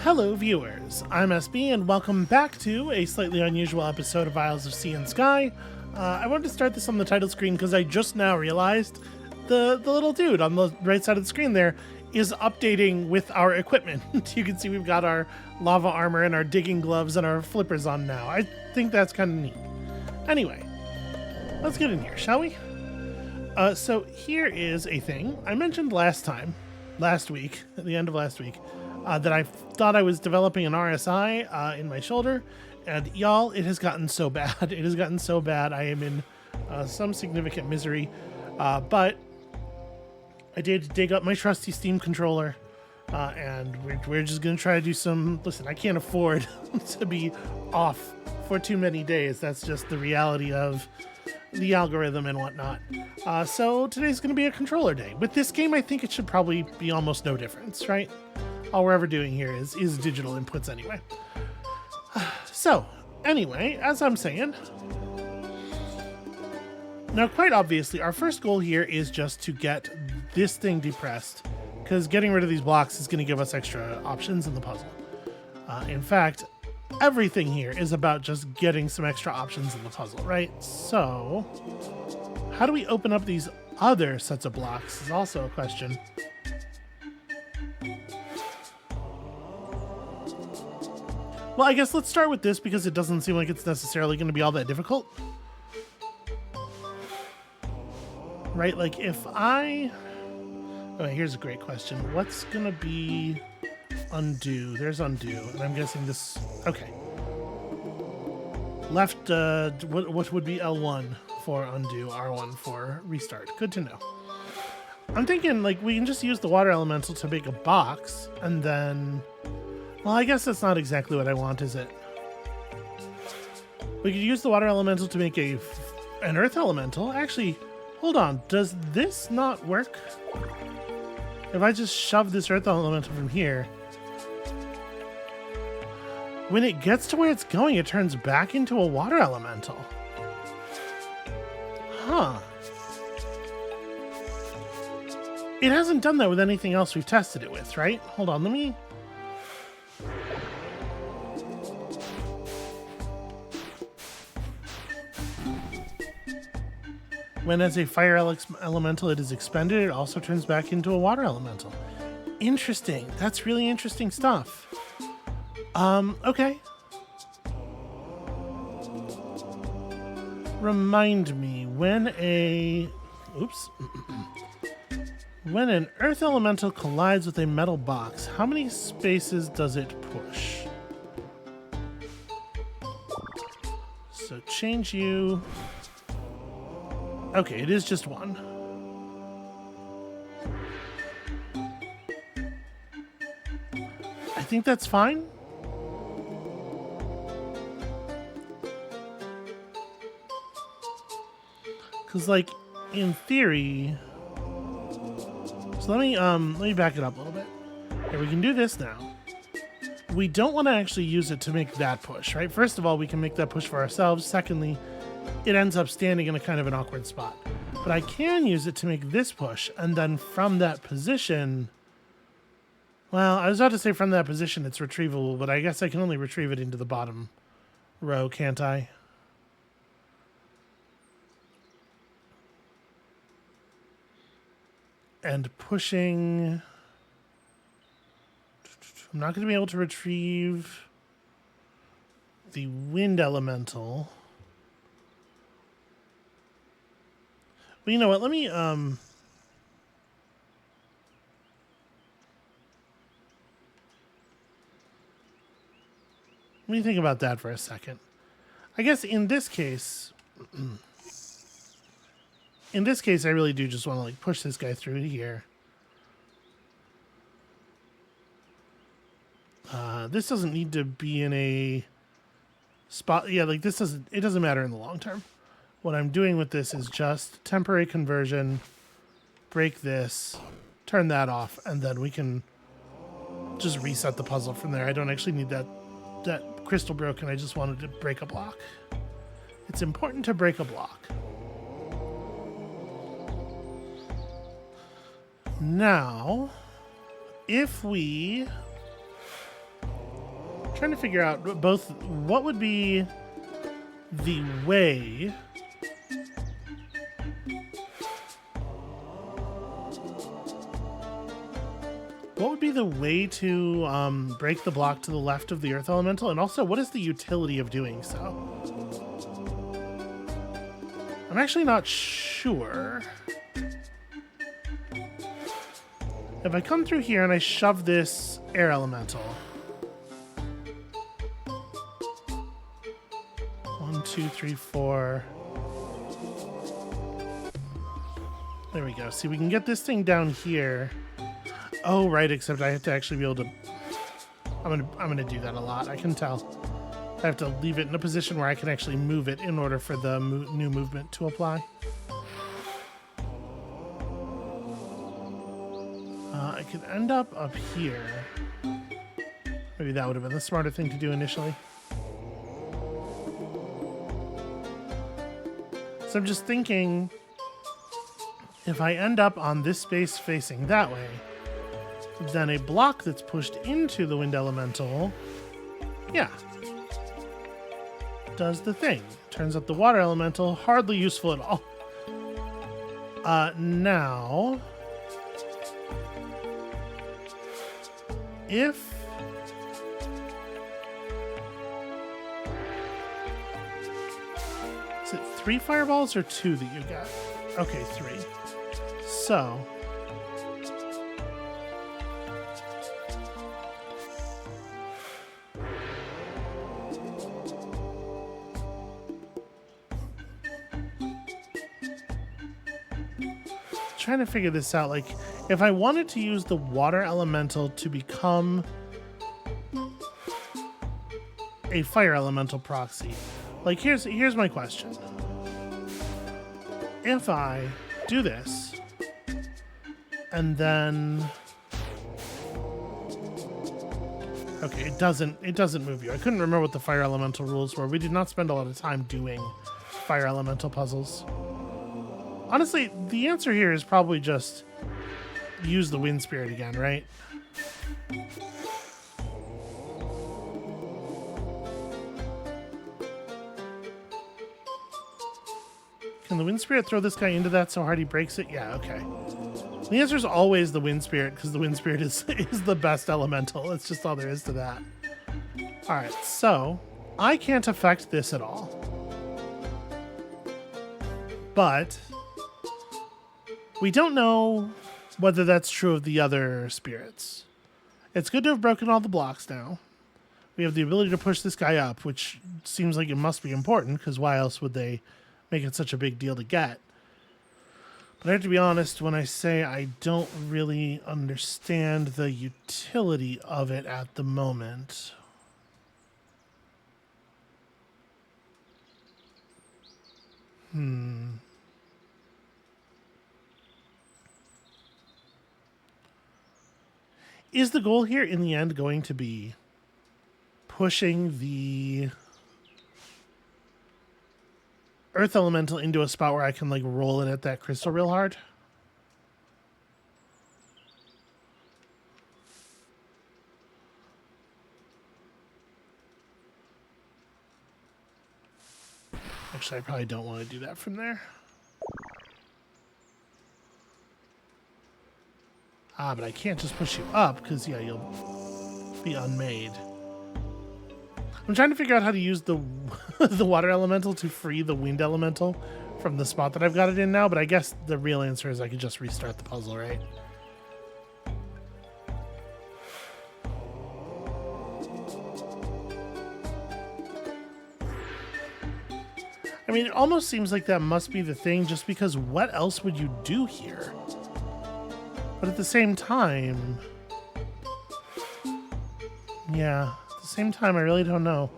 Hello, viewers. I'm SB, and welcome back to a slightly unusual episode of Isles of Sea and Sky. I wanted to start this on the title screen because I just now realized the little dude on the right side of the screen there is updating with our equipment. You can see we've got our lava armor and our digging gloves and our flippers on now. I think that's kind of neat. Anyway, let's get in here, shall we? So here is a thing I mentioned last week, at the end of last week, that I thought I was developing an RSI in my shoulder, and y'all, it has gotten so bad. It has gotten so bad. I am in some significant misery, but I did dig up my trusty Steam controller, and we're just going to try to do some... Listen, I can't afford to be off for too many days. That's just the reality of the algorithm and whatnot. So today's going to be a controller day. With this game, I think it should probably be almost no difference, right? All we're ever doing here is digital inputs anyway. So, anyway, as I'm saying, now quite obviously, our first goal here is just to get this thing depressed, because getting rid of these blocks is going to give us extra options in the puzzle. In fact, everything here is about just getting some extra options in the puzzle, right? So, how do we open up these other sets of blocks is also a question. Well, I guess let's start with this because it doesn't seem like it's necessarily going to be all that difficult. Right? Like if I... Oh, here's a great question. What's going to be undo? There's undo. And I'm guessing this... Okay. Left, what would be L1 for undo, R1 for restart. Good to know. I'm thinking, like, we can just use the water elemental to make a box, and then... Well, I guess that's not exactly what I want, is it? We could use the water elemental to make an earth elemental. Actually, hold on. Does this not work? If I just shove this earth elemental from here, when it gets to where it's going, it turns back into a water elemental. Huh. It hasn't done that with anything else we've tested it with, right? Hold on, let me... When as a fire elemental it is expended, it also turns back into a water elemental. Interesting. That's really interesting stuff. Okay. Remind me, when when an earth elemental collides with a metal box, how many spaces does it push? So change you... Okay, it is just one. I think that's fine. Because, like, in theory... So let me back it up a little bit. Okay, we can do this now. We don't want to actually use it to make that push, right? First of all, we can make that push for ourselves. Secondly, it ends up standing in a kind of an awkward spot. But I can use it to make this push, and then from that position... Well, I was about to say from that position it's retrievable, but I guess I can only retrieve it into the bottom row, can't I? And pushing... I'm not going to be able to retrieve the wind elemental. Well, you know what? Let me think about that for a second. I guess in this case, I really do just want to like push this guy through here. This doesn't need to be in a spot. Yeah, like it doesn't matter in the long term. What I'm doing with this is just temporary conversion, break this, turn that off, and then we can just reset the puzzle from there. I don't actually need that crystal broken. I just wanted to break a block. It's important to break a block. Now, if we Trying to figure out both what would be the way to break the block to the left of the earth elemental, and also what is the utility of doing so? I'm actually not sure. If I come through here and I shove this air elemental. 1, 2, 3, 4. There we go. See, we can get this thing down here. Oh, right, except I have to actually be able to... I'm gonna do that a lot, I can tell. I have to leave it in a position where I can actually move it in order for the new movement to apply. I could end up here. Maybe that would have been the smarter thing to do initially. So I'm just thinking, if I end up on this space facing that way, then a block that's pushed into the wind elemental, yeah, does the thing. Turns out the water elemental, hardly useful at all. Now, if is it 3 fireballs or 2 that you got? Okay, 3. So trying to figure this out. Like, if I wanted to use the water elemental to become a fire elemental proxy, like, here's my question. If I do this and then okay, it doesn't move you. I couldn't remember what the fire elemental rules were. We did not spend a lot of time doing fire elemental puzzles. Honestly, the answer here is probably just use the wind spirit again, right? Can the wind spirit throw this guy into that so hard he breaks it? Yeah, okay. The answer is always the wind spirit, because the wind spirit is the best elemental. That's just all there is to that. Alright, so I can't affect this at all. But we don't know whether that's true of the other spirits. It's good to have broken all the blocks now. We have the ability to push this guy up, which seems like it must be important, because why else would they make it such a big deal to get? But I have to be honest when I say I don't really understand the utility of it at the moment. Is the goal here in the end going to be pushing the earth elemental into a spot where I can like roll it at that crystal real hard? Actually, I probably don't want to do that from there. Ah, but I can't just push you up because, yeah, you'll be unmade. I'm trying to figure out how to use the the water elemental to free the wind elemental from the spot that I've got it in now, but I guess the real answer is I could just restart the puzzle, right? I mean, it almost seems like that must be the thing, just because what else would you do here? But at the same time, yeah, at the same time, I really don't know.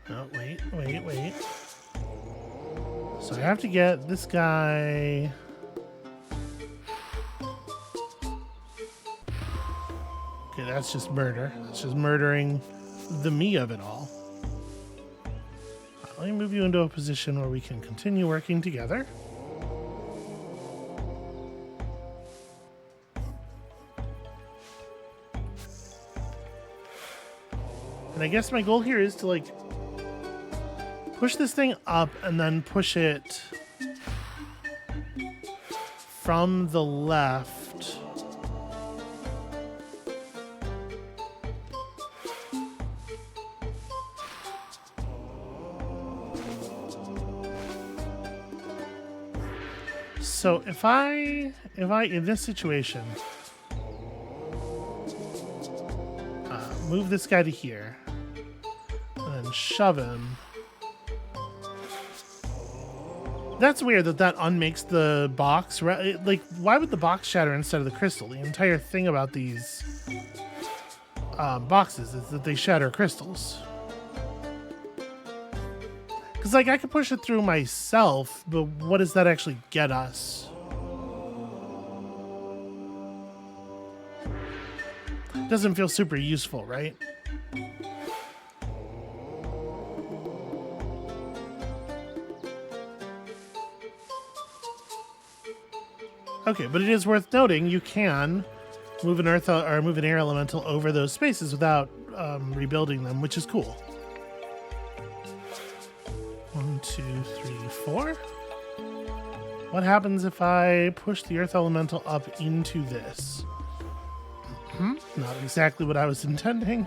Oh, wait. So I have to get this guy. Okay, that's just murder. That's just murdering the me of it all. Let me move you into a position where we can continue working together. And I guess my goal here is to like push this thing up and then push it from the left. So if I in this situation move this guy to here and then shove him, that's weird that unmakes the box. Like, why would the box shatter instead of the crystal? The entire thing about these boxes is that they shatter crystals. Because, like, I could push it through myself, but what does that actually get us? Doesn't feel super useful, right? Okay, but it is worth noting you can move an earth or move an air elemental over those spaces without rebuilding them, which is cool. 1, 2, 3, 4. What happens if I push the earth elemental up into this? Not exactly what I was intending.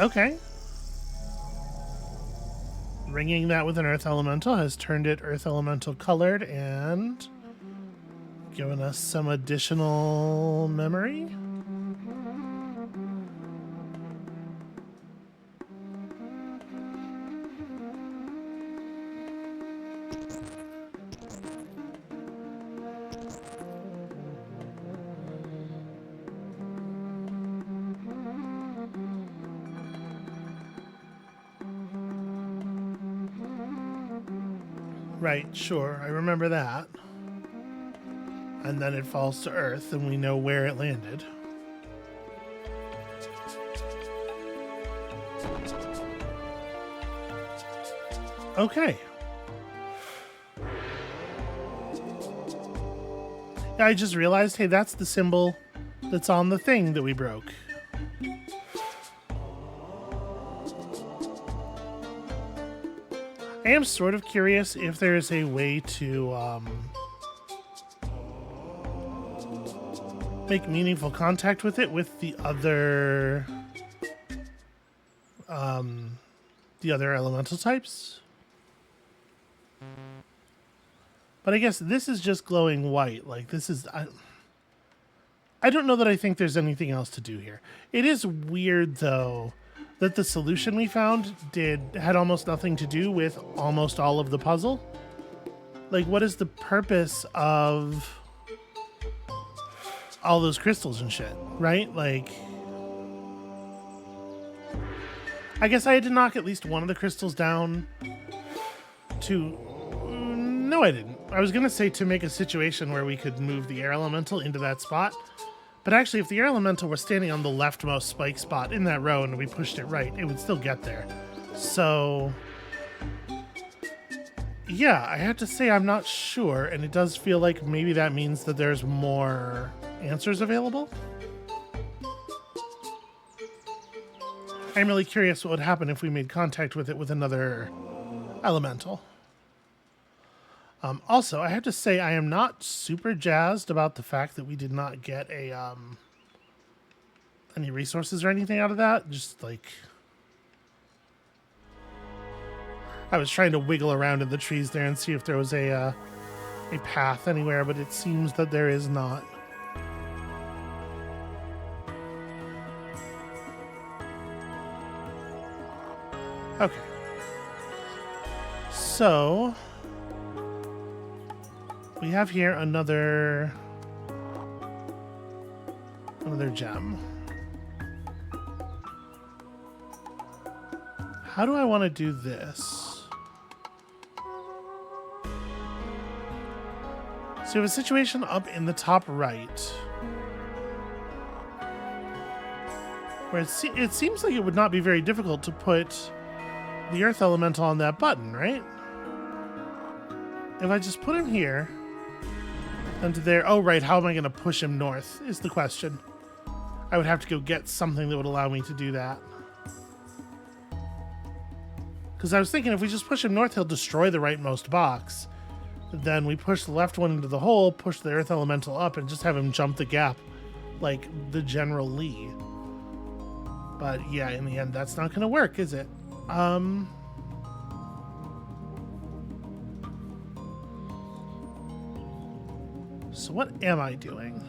Okay. Ringing that with an earth elemental has turned it earth elemental colored and given us some additional memory. Right, sure, I remember that. And then it falls to Earth, and we know where it landed. Okay. I just realized, hey, that's the symbol that's on the thing that we broke. I am sort of curious if there's a way to make meaningful contact with it with the other elemental types. But I guess this is just glowing white. Like, this is... I don't know that I think there's anything else to do here. It is weird, though, that the solution we found had almost nothing to do with almost all of the puzzle. Like, what is the purpose of all those crystals and shit, right? Like, I guess I had to knock at least one of the crystals down to... No, I didn't. I was going to say to make a situation where we could move the air elemental into that spot. But actually, if the air elemental were standing on the leftmost spike spot in that row and we pushed it right, it would still get there. So, yeah, I have to say I'm not sure, and it does feel like maybe that means that there's more answers available. I'm really curious what would happen if we made contact with it with another elemental. Also, I have to say I am not super jazzed about the fact that we did not get any resources or anything out of that. Just like, I was trying to wiggle around in the trees there and see if there was a path anywhere, but it seems that there is not. Okay. So we have here another gem. How do I want to do this? So we have a situation up in the top right where it seems like it would not be very difficult to put the earth elemental on that button, right? If I just put him here Then to there. Oh, right. How am I going to push him north is the question. I would have to go get something that would allow me to do that. Because I was thinking if we just push him north, he'll destroy the rightmost box. Then we push the left one into the hole, push the earth elemental up, and just have him jump the gap like the General Lee. But yeah, in the end, that's not going to work, is it? So what am I doing?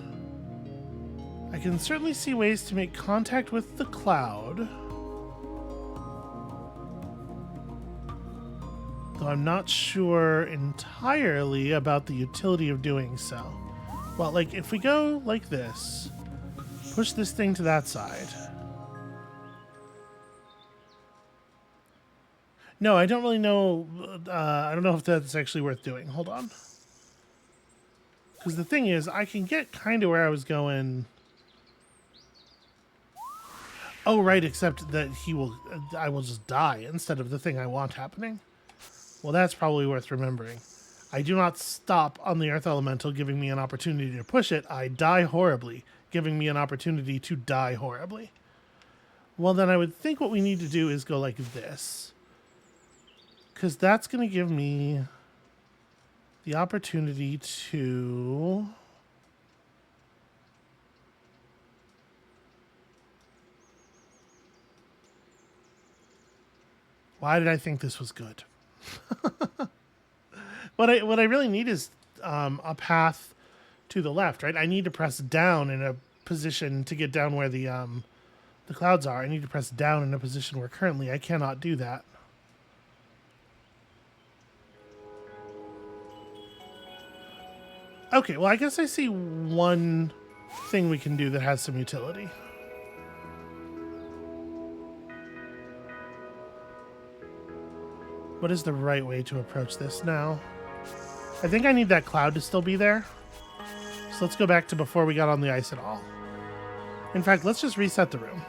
I can certainly see ways to make contact with the cloud. Though I'm not sure entirely about the utility of doing so. Well, like, if we go like this, push this thing to that side. No, I don't really know. I don't know if that's actually worth doing. Hold on. Because the thing is, I can get kind of where I was going. Oh, right, except that I will just die instead of the thing I want happening. Well, that's probably worth remembering. I do not stop on the earth elemental giving me an opportunity to push it. I die horribly, giving me an opportunity to die horribly. Well, then I would think what we need to do is go like this. Because that's going to give me the opportunity to... Why did I think this was good? What I really need is a path to the left, right? I need to press down in a position to get down where the clouds are. I need to press down in a position where currently I cannot do that. Okay, well, I guess I see one thing we can do that has some utility. What is the right way to approach this now? I think I need that cloud to still be there. So let's go back to before we got on the ice at all. In fact, let's just reset the room.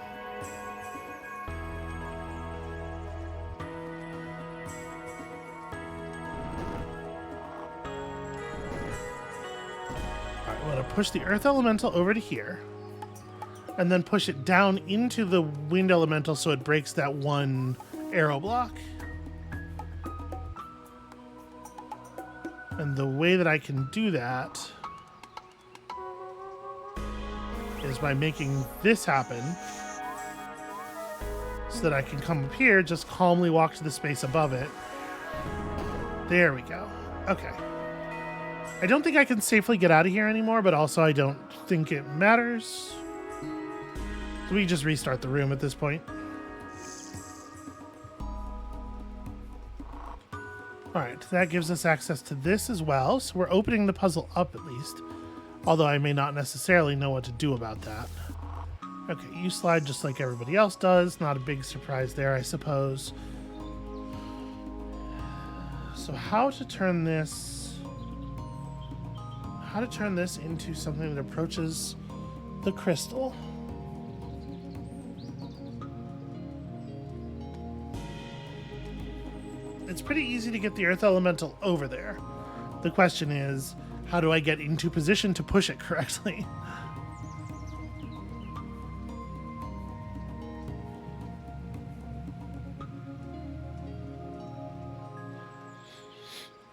Alright, I'm going to push the earth elemental over to here. And then push it down into the wind elemental so it breaks that one arrow block. And the way that I can do that is by making this happen so that I can come up here, just calmly walk to the space above it. There we go. Okay. I don't think I can safely get out of here anymore, but also I don't think it matters. So we just restart the room at this point. Alright, that gives us access to this as well, so we're opening the puzzle up at least. Although I may not necessarily know what to do about that. Okay, you slide just like everybody else does. Not a big surprise there, I suppose. So how to turn this... How to turn this into something that approaches the crystal. It's pretty easy to get the earth elemental over there. The question is, how do I get into position to push it correctly?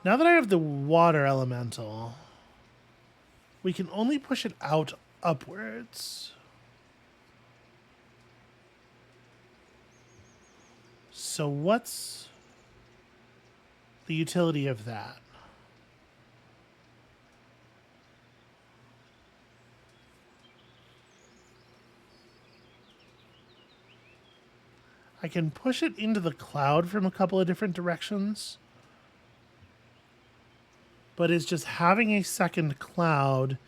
Now that I have the water elemental, we can only push it out upwards. So what's the utility of that? I can push it into the cloud from a couple of different directions. But is just having a second cloud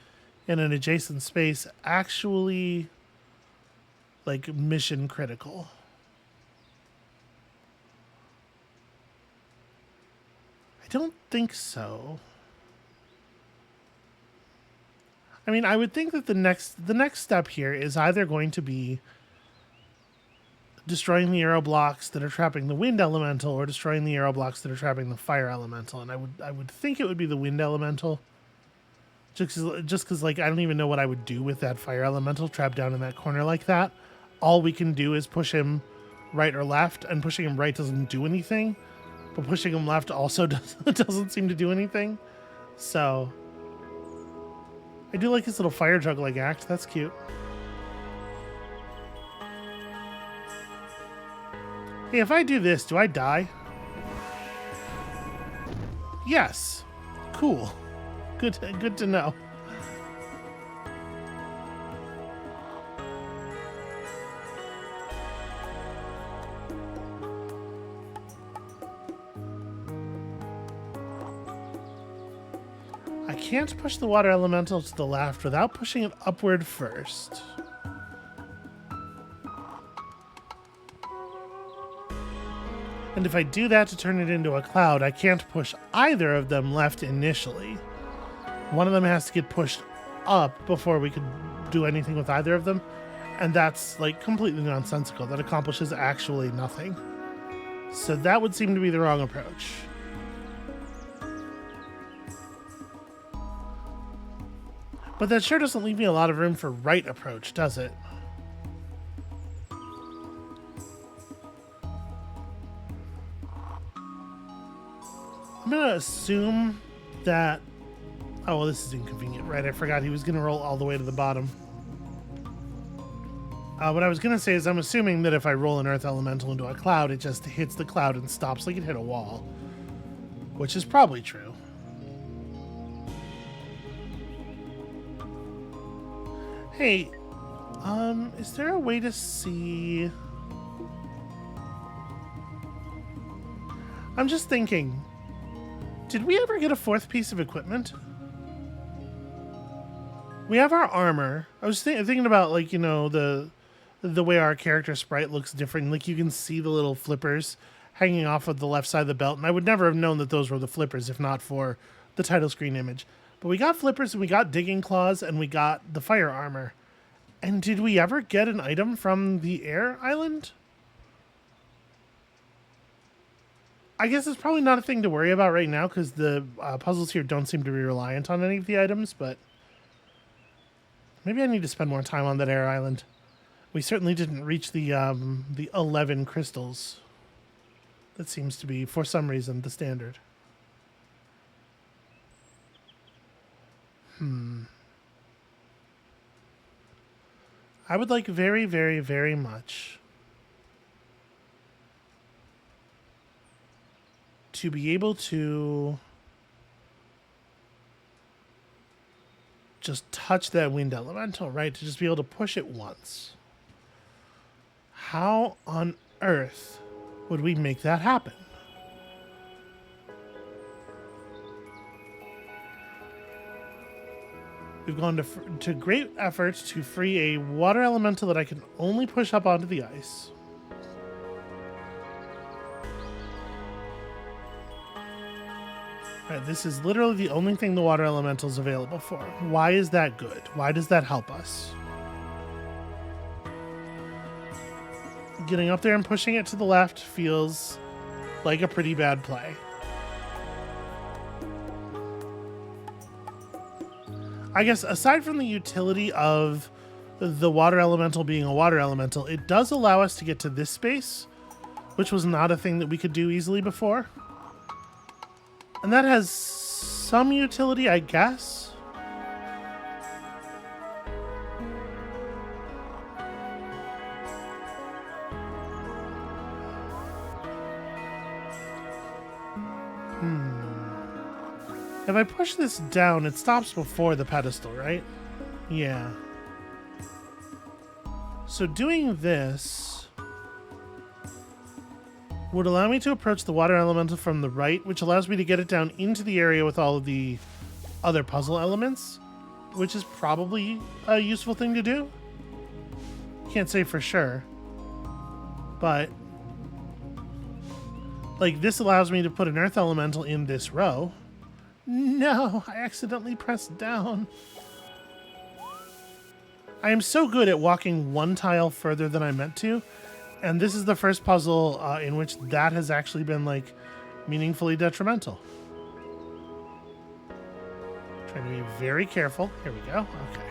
in an adjacent space actually like mission critical? I don't think so. I mean, I would think that the next step here is either going to be destroying the arrow blocks that are trapping the wind elemental or destroying the arrow blocks that are trapping the fire elemental. And I would think it would be the wind elemental. Just because, like, I don't even know what I would do with that fire elemental trapped down in that corner like that. All we can do is push him right or left, and pushing him right doesn't do anything. But pushing him left also doesn't seem to do anything. So I do like his little fire juggling act. That's cute. Hey, if I do this, do I die? Yes. Cool. Good to know. I can't push the water elemental to the left without pushing it upward first. And if I do that to turn it into a cloud, I can't push either of them left initially. One of them has to get pushed up before we could do anything with either of them. And that's like completely nonsensical. That accomplishes actually nothing. So that would seem to be the wrong approach. But that sure doesn't leave me a lot of room for right approach, does it? I'm going to assume that... Oh, well, this is inconvenient, right? I forgot he was going to roll all the way to the bottom. What I was going to say is I'm assuming that if I roll an earth elemental into a cloud, it just hits the cloud and stops like it hit a wall. Which is probably true. Hey, is there a way to see... I'm just thinking, did we ever get a fourth piece of equipment? We have our armor. I was thinking about, like, you know, the way our character sprite looks different. Like, you can see the little flippers hanging off of the left side of the belt, and I would never have known that those were the flippers if not for the title screen image. But we got flippers, and we got digging claws, and we got the fire armor. And did we ever get an item from the air island? I guess it's probably not a thing to worry about right now because the puzzles here don't seem to be reliant on any of the items, but maybe I need to spend more time on that air island. We certainly didn't reach the 11 crystals. That seems to be, for some reason, the standard. I would like very, very, very much to be able to just touch that wind elemental, right? To just be able to push it once. How on earth would we make that happen? We've gone to great efforts to free a water elemental that I can only push up onto the ice. Right, this is literally the only thing the water elemental is available for. Why is that good? Why does that help us? Getting up there and pushing it to the left feels like a pretty bad play. I guess aside from the utility of the water elemental being a water elemental, it does allow us to get to this space, which was not a thing that we could do easily before. And that has some utility, I guess. If I push this down, it stops before the pedestal, right? Yeah. So doing this would allow me to approach the water elemental from the right, which allows me to get it down into the area with all of the other puzzle elements, which is probably a useful thing to do. Can't say for sure. But like this allows me to put an earth elemental in this row. No, I accidentally pressed down. I am so good at walking one tile further than I meant to, and this is the first puzzle in which that has actually been like meaningfully detrimental. Trying to be very careful. Here we go. Okay.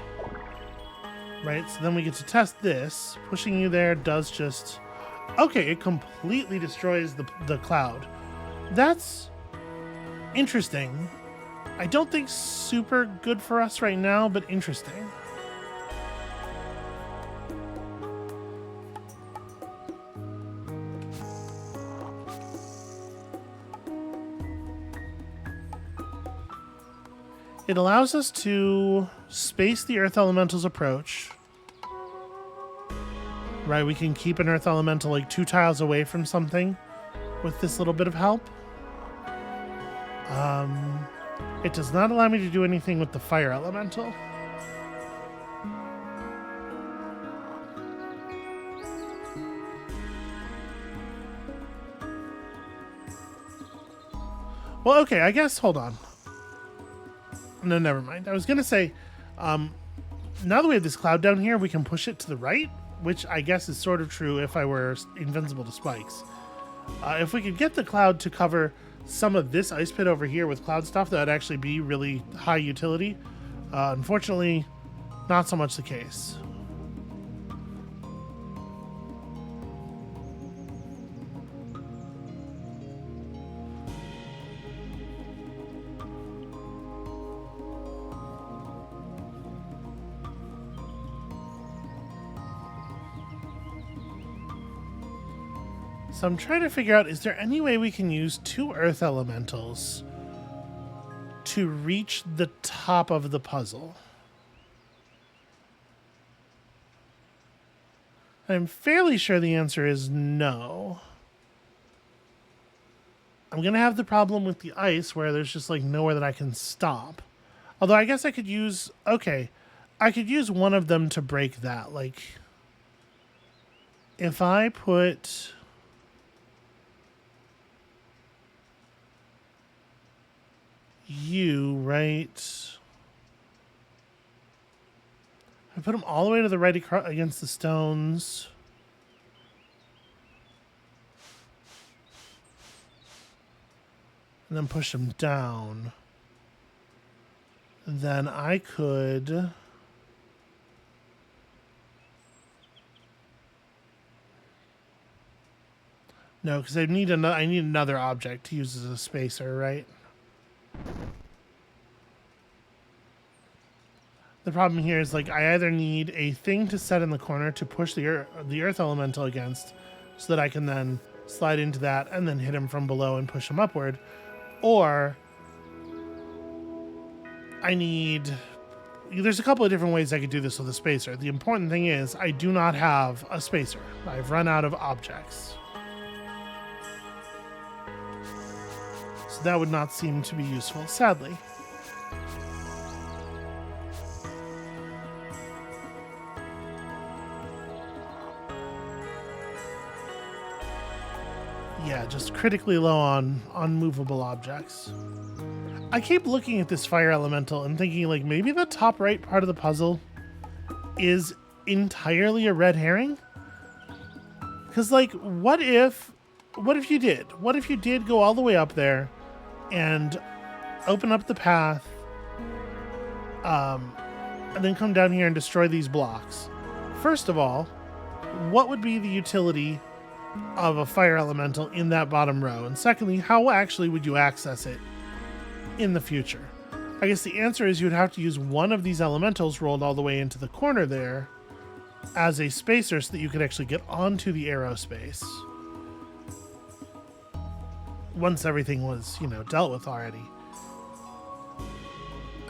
Right, so then we get to test this. Pushing you there does just... Okay, it completely destroys the cloud. That's interesting. I don't think super good for us right now, but interesting. It allows us to space the Earth Elemental's approach. Right, we can keep an Earth Elemental like 2 tiles away from something with this little bit of help. It does not allow me to do anything with the Fire Elemental. Well, okay, I guess, hold on. No, never mind. I was going to say, now that we have this cloud down here, we can push it to the right, which I guess is sort of true if I were invincible to spikes. If we could get the cloud to cover some of this ice pit over here with cloud stuff, that would actually be really high utility. Unfortunately, not so much the case. So I'm trying to figure out, is there any way we can use 2 Earth Elementals to reach the top of the puzzle? I'm fairly sure the answer is no. I'm going to have the problem with the ice where there's just like nowhere that I can stop. Although I guess I could use... Okay, I could use one of them to break that. Like, if I put... you right. I put them all the way to the right against the stones. And then push them down. Then I could... No, because I need another object to use as a spacer, right? The problem here is, like, I either need a thing to set in the corner to push the Earth Elemental against so that I can then slide into that and then hit him from below and push him upward, or I need... There's a couple of different ways I could do this with a spacer. The important thing is I do not have a spacer. I've run out of objects. So that would not seem to be useful, sadly. Yeah, just critically low on movable objects. I keep looking at this fire elemental and thinking, like, maybe the top right part of the puzzle is entirely a red herring? Because, like, what if you did? What if you did go all the way up there and open up the path, and then come down here and destroy these blocks? First of all, what would be the utility of a fire elemental in that bottom row? And secondly, how actually would you access it in the future? I guess the answer is you'd have to use one of these elementals rolled all the way into the corner there as a spacer so that you could actually get onto the aerospace once everything was, you know, dealt with already.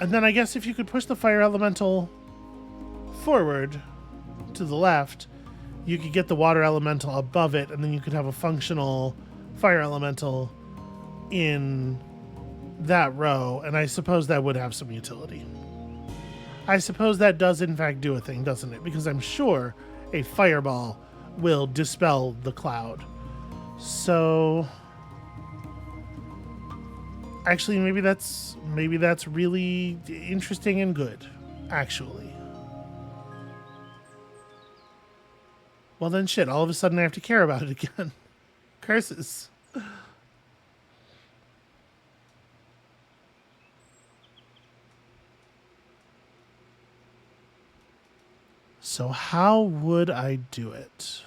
And then I guess if you could push the fire elemental forward to the left, you could get the water elemental above it, and then you could have a functional fire elemental in that row, and I suppose that would have some utility. I suppose that does in fact do a thing, doesn't it? Because I'm sure a fireball will dispel the cloud. So actually maybe that's really interesting and good, actually. Well then shit, all of a sudden I have to care about it again. Curses. So how would I do it?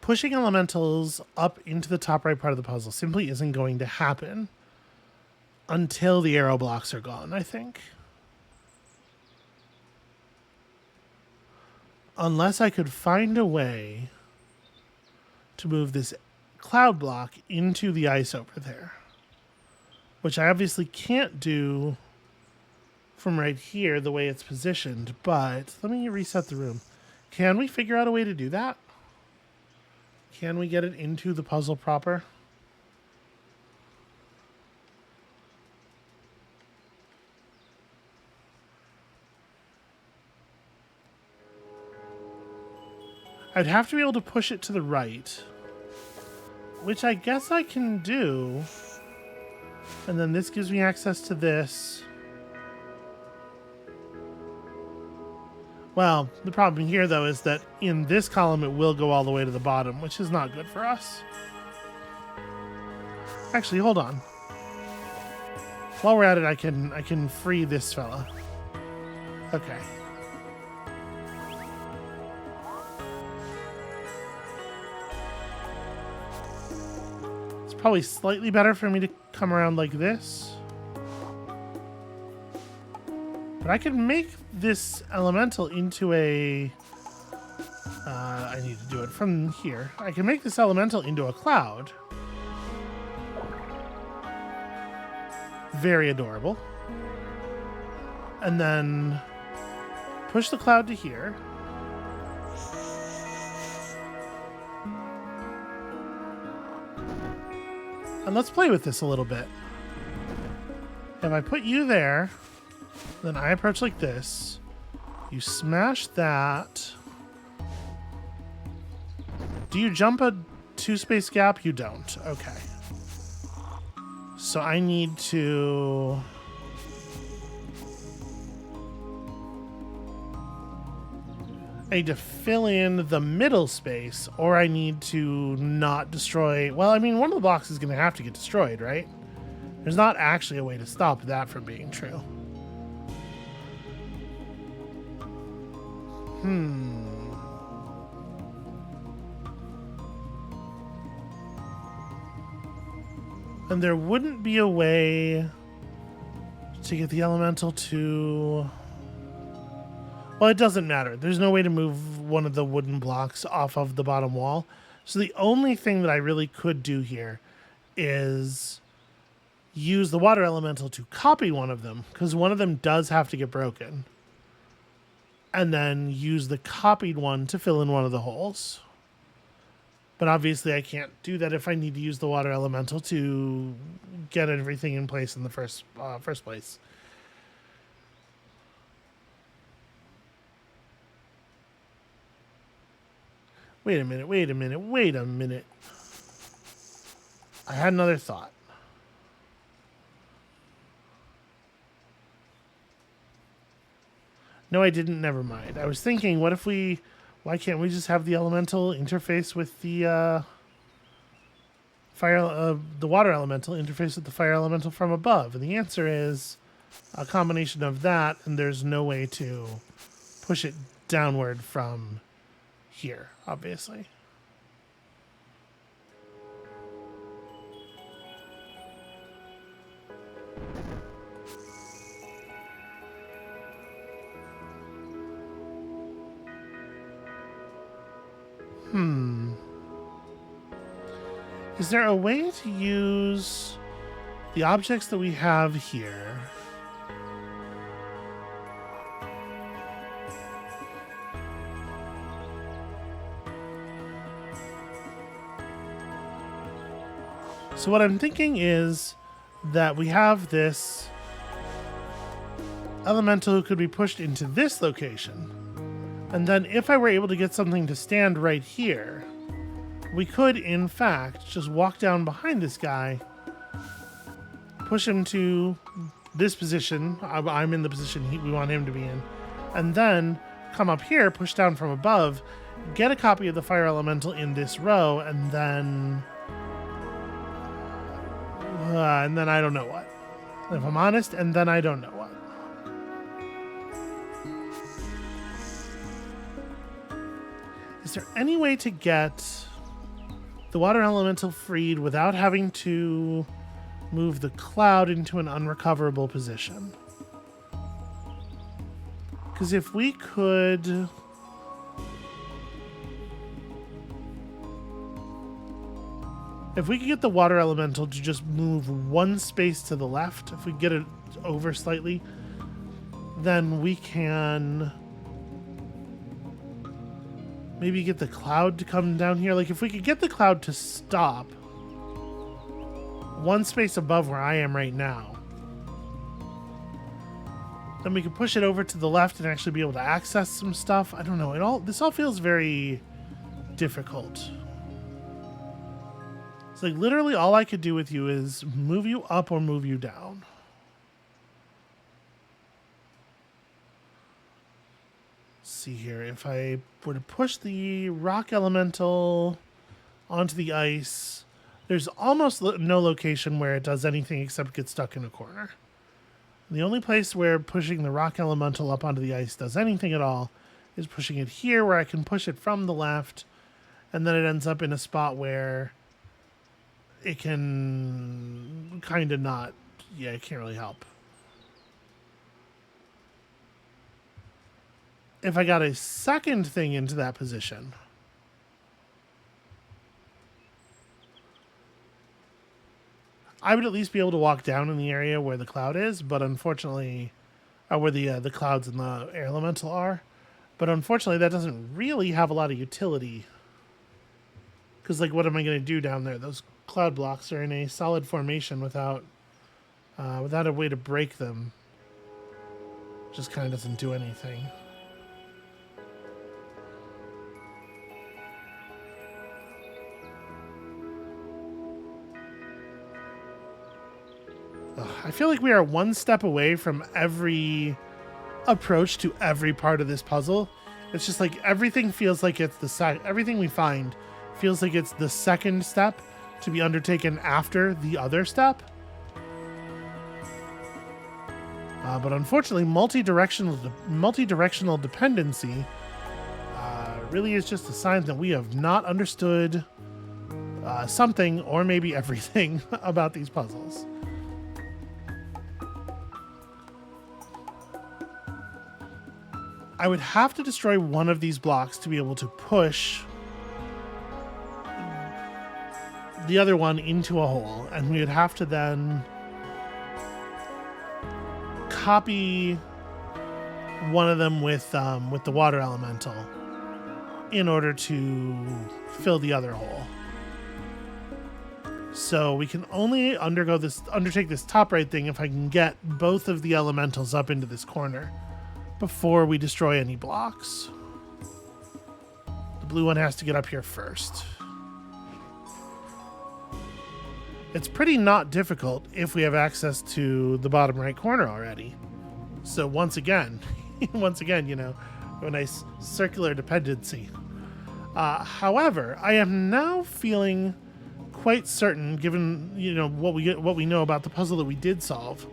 Pushing elementals up into the top right part of the puzzle simply isn't going to happen until the arrow blocks are gone, I think. Unless I could find a way to move this cloud block into the ice over there, which I obviously can't do from right here the way it's positioned, but let me reset the room. Can we figure out a way to do that? Can we get it into the puzzle proper? I'd have to be able to push it to the right, which I guess I can do. And then this gives me access to this. Well, the problem here, though, is that in this column, it will go all the way to the bottom, which is not good for us. Actually, hold on. While we're at it, I can free this fella. Okay. It's probably slightly better for me to come around like this. But I can make this elemental into a... I need to do it from here. I can make this elemental into a cloud. Very adorable. And then push the cloud to here. And let's play with this a little bit. If I put you there... Then I approach like this. You smash that. Do you jump a 2-space gap? You don't. Okay. So I need to... fill in the middle space, or I need to not destroy... Well, I mean, one of the blocks is going to have to get destroyed, right? There's not actually a way to stop that from being true. And there wouldn't be a way to get the elemental to... Well, it doesn't matter. There's no way to move one of the wooden blocks off of the bottom wall. So the only thing that I really could do here is use the water elemental to copy one of them, because one of them does have to get broken. And then use the copied one to fill in one of the holes. But obviously I can't do that if I need to use the water elemental to get everything in place in the first place. Wait a minute. I had another thought. No, I didn't. Never mind. I was thinking, why can't we just have the elemental interface with the the water elemental interface with the fire elemental from above? And the answer is a combination of that, and there's no way to push it downward from here, obviously. Is there a way to use the objects that we have here So what I'm thinking is that we have this elemental who could be pushed into this location. And then if I were able to get something to stand right here, we could, in fact, just walk down behind this guy, push him to this position. I'm in the position we want him to be in. And then come up here, push down from above, get a copy of the fire elemental in this row, and then I don't know what. if I'm honest, and then I don't know what. Is there any way to get the water elemental freed without having to move the cloud into an unrecoverable position? Because if we could... If we could get the water elemental to just move one space to the left, if we get it over slightly, then we can maybe get the cloud to come down here. Like, if we could get the cloud to stop one space above where I am right now, then we could push it over to the left and actually be able to access some stuff. I don't know. This all feels very difficult. It's like literally all I could do with you is move you up or move you down. Let's see here. If I were to push the rock elemental onto the ice, there's almost no location where it does anything except get stuck in a corner. The only place where pushing the rock elemental up onto the ice does anything at all is pushing it here, where I can push it from the left, and then it ends up in a spot where it can kind of not... Yeah, it can't really help. If I got a second thing into that position, I would at least be able to walk down in the area where the cloud is, but unfortunately... where the clouds and the air elemental are. But unfortunately, that doesn't really have a lot of utility. Because, like, what am I going to do down there? Those cloud blocks are in a solid formation without a way to break them. Just kind of doesn't do anything. I feel like we are one step away from every approach to every part of this puzzle. It's just like everything feels like it's everything we find feels like it's the second step to be undertaken after the other step. But unfortunately, multi-directional dependency really is just a sign that we have not understood something or maybe everything about these puzzles. I would have to destroy one of these blocks to be able to push the other one into a hole, and we would have to then copy one of them with the water elemental in order to fill the other hole. So we can only undertake this top right thing if I can get both of the elementals up into this corner before we destroy any blocks. The blue one has to get up here first. It's pretty not difficult if we have access to the bottom right corner already. So once again, you know, a nice circular dependency. However, I am now feeling quite certain, given, you know, what we know about the puzzle that we did solve,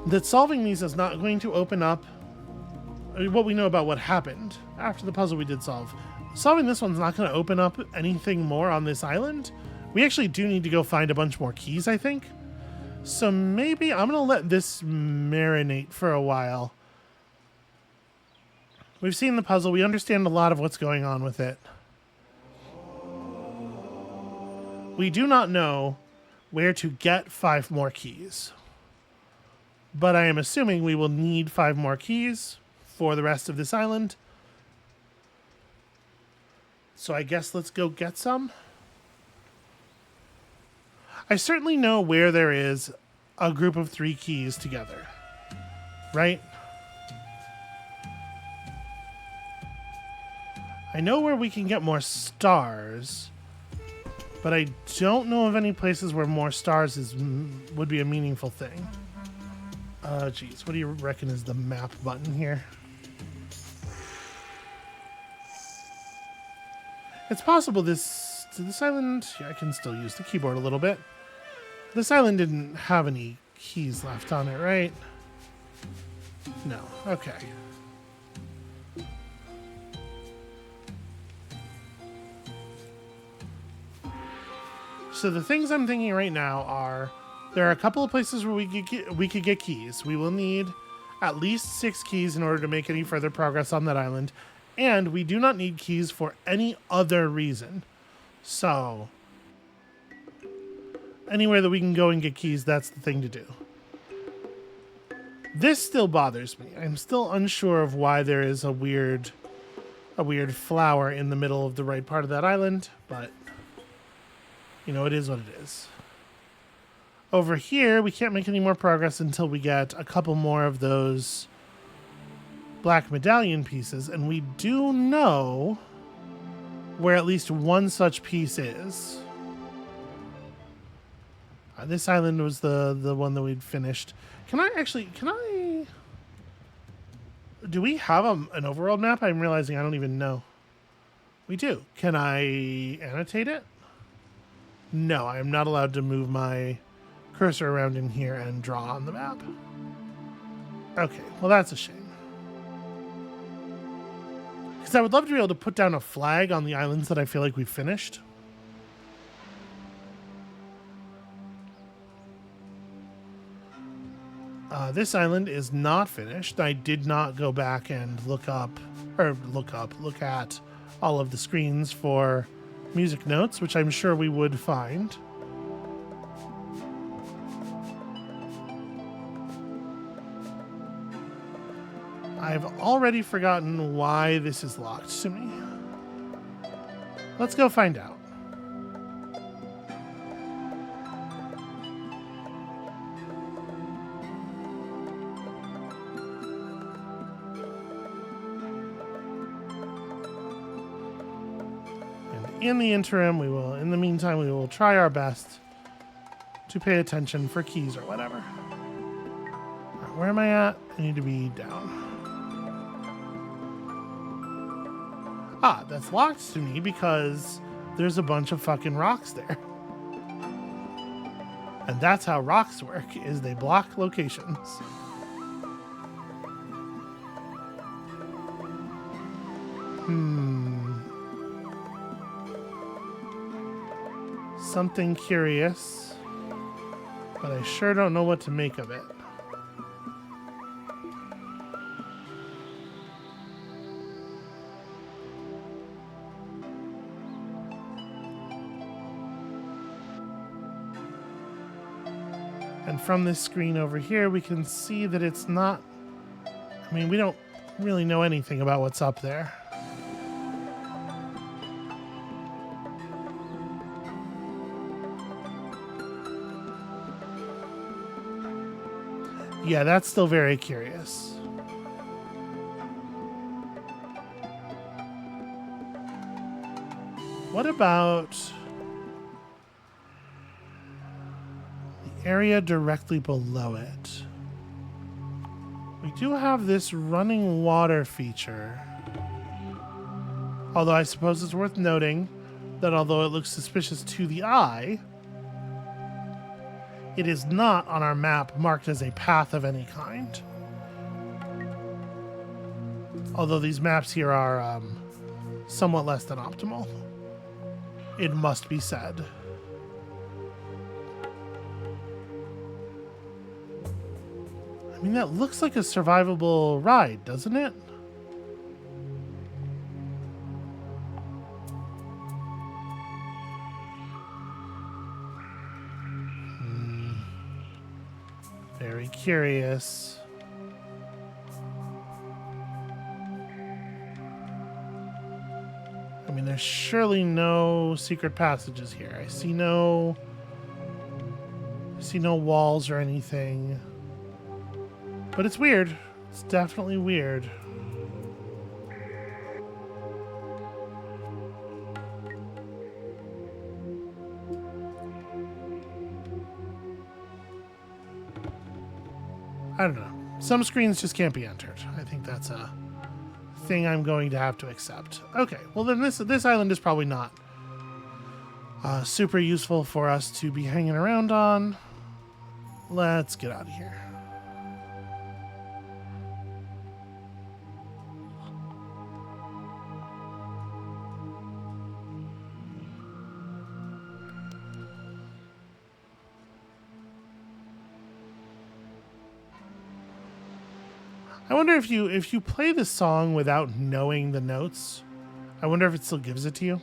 that solving these is not going to open up what we know about what happened after the puzzle we did solve. Solving this one's not going to open up anything more on this island. We actually do need to go find a bunch more keys, I think. So maybe I'm going to let this marinate for a while. We've seen the puzzle. We understand a lot of what's going on with it. We do not know where to get 5 more keys. But I am assuming we will need 5 more keys for the rest of this island. So I guess let's go get some. I certainly know where there is a group of 3 keys together, right? I know where we can get more stars, but I don't know of any places where more stars would be a meaningful thing. Geez, what do you reckon is the map button here? It's possible this island... Yeah, I can still use the keyboard a little bit. This island didn't have any keys left on it, right? No. Okay. So the things I'm thinking right now are there are a couple of places where we could get keys. We will need at least 6 keys in order to make any further progress on that island. And we do not need keys for any other reason. So anywhere that we can go and get keys, that's the thing to do. This still bothers me. I'm still unsure of why there is a weird flower in the middle of the right part of that island, but you know, it is what it is. Over here, we can't make any more progress until we get a couple more of those black medallion pieces, and we do know where at least one such piece is. This island was the one that we'd finished. Can I... Do we have an overworld map? I'm realizing I don't even know. We do. Can I annotate it? No, I am not allowed to move my cursor around in here and draw on the map. Okay, well that's a shame. Because I would love to be able to put down a flag on the islands that I feel like we've finished. This island is not finished. I did not go back and look at all of the screens for music notes, which I'm sure we would find. I've already forgotten why this is locked to me. Let's go find out. In the interim, in the meantime, we will try our best to pay attention for keys or whatever. Right, where am I at? I need to be down. Ah, that's locked to me because there's a bunch of fucking rocks there. And that's how rocks work, is they block locations. Something curious, but I sure don't know what to make of it. And from this screen over here, we can see that it's not... I mean, we don't really know anything about what's up there. Yeah, that's still very curious. What about the area directly below it? We do have this running water feature. Although I suppose it's worth noting that although it looks suspicious to the eye, it is not on our map marked as a path of any kind. Although these maps here are somewhat less than optimal, it must be said. I mean, that looks like a survivable ride, doesn't it? Very curious. I mean, there's surely no secret passages here. I see no walls or anything. But it's weird. It's definitely weird. I don't know. Some screens just can't be entered. I think that's a thing I'm going to have to accept. Okay, well then this island is probably not super useful for us to be hanging around on. Let's get out of here. I wonder if you play the song without knowing the notes, I wonder if it still gives it to you.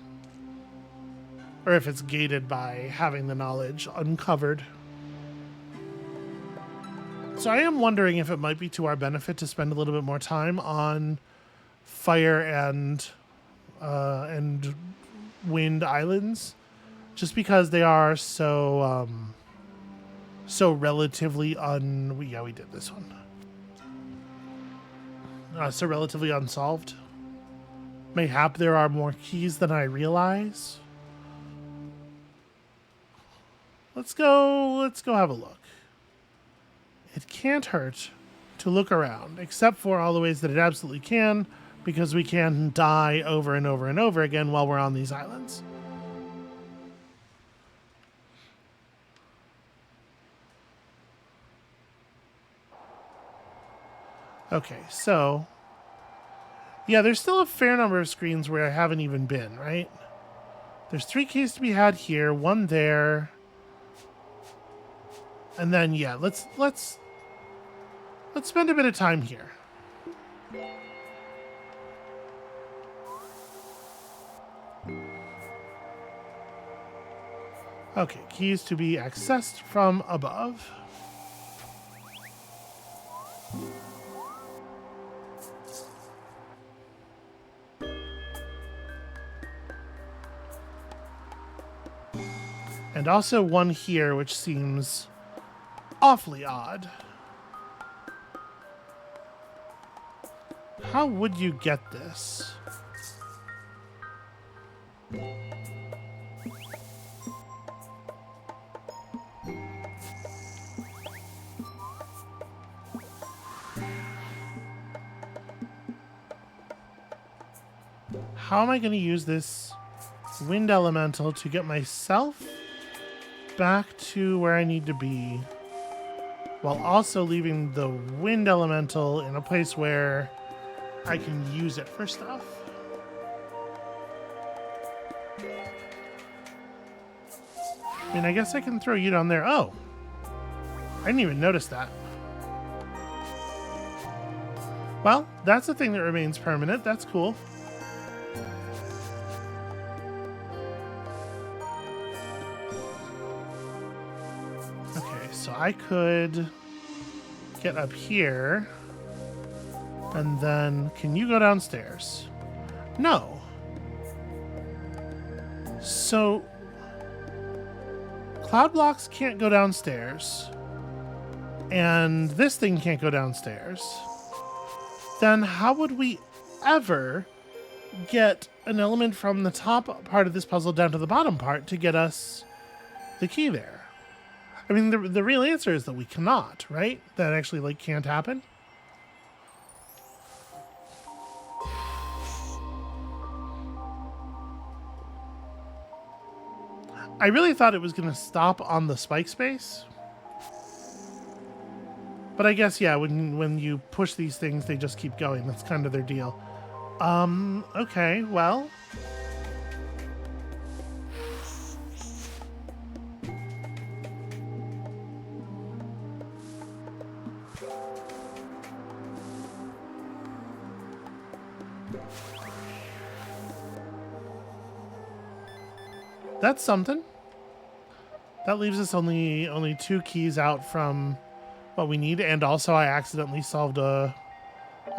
Or if it's gated by having the knowledge uncovered. So I am wondering if it might be to our benefit to spend a little bit more time on fire and wind islands, just because they are so relatively we did this one. So relatively unsolved. Mayhap there are more keys than I realize. Let's go have a look. It can't hurt to look around, except for all the ways that it absolutely can, because we can die over and over and over again while we're on these islands. Okay, so yeah, there's still a fair number of screens where I haven't even been, right? There's 3 keys to be had here, 1 there. And then yeah, let's spend a bit of time here. Okay, keys to be accessed from above. And also 1 here, which seems awfully odd. How would you get this? How am I going to use this wind elemental to get myself back to where I need to be, while also leaving the wind elemental in a place where I can use it for stuff? I mean, I guess I can throw you down there. Oh, I didn't even notice that. Well, that's a thing that remains permanent. That's cool. So I could get up here, and then can you go downstairs? No. So cloud blocks can't go downstairs, and this thing can't go downstairs. Then how would we ever get an element from the top part of this puzzle down to the bottom part to get us the key there? I mean, the real answer is that we cannot, right? That actually, can't happen. I really thought it was going to stop on the spike space. But I guess, yeah, when you push these things, they just keep going. That's kind of their deal. Okay, well... That's something. That leaves us only 2 keys out from what we need, and also I accidentally solved a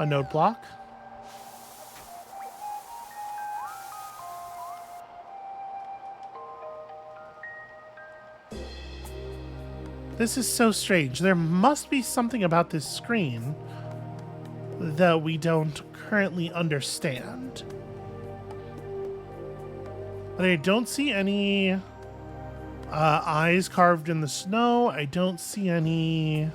node block. This is so strange. There must be something about this screen that we don't currently understand. But I don't see any eyes carved in the snow. I don't see any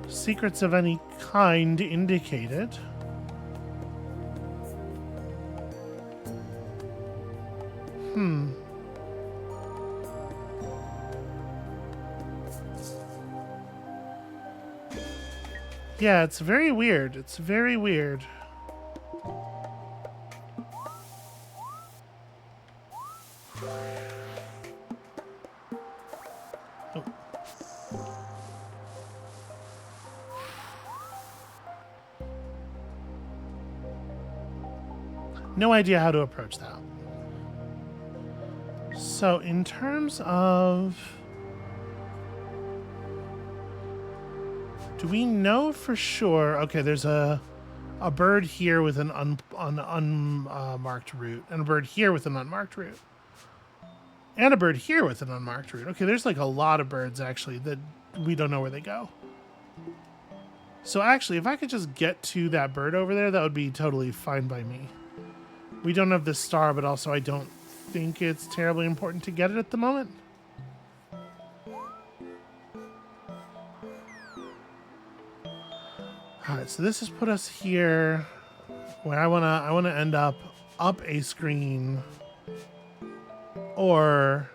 secrets of any kind indicated. Yeah, it's very weird. It's very weird. Oh. No idea how to approach that. So in terms of... do we know for sure? Okay, there's a bird here with an unmarked route, and a bird here with an unmarked route, and a bird here with an unmarked route. Okay, there's like a lot of birds actually that we don't know where they go. So actually, if I could just get to that bird over there, that would be totally fine by me. We don't have this star, but also I don't think it's terribly important to get it at the moment. All right, so this has put us here where I wanna end up a screen or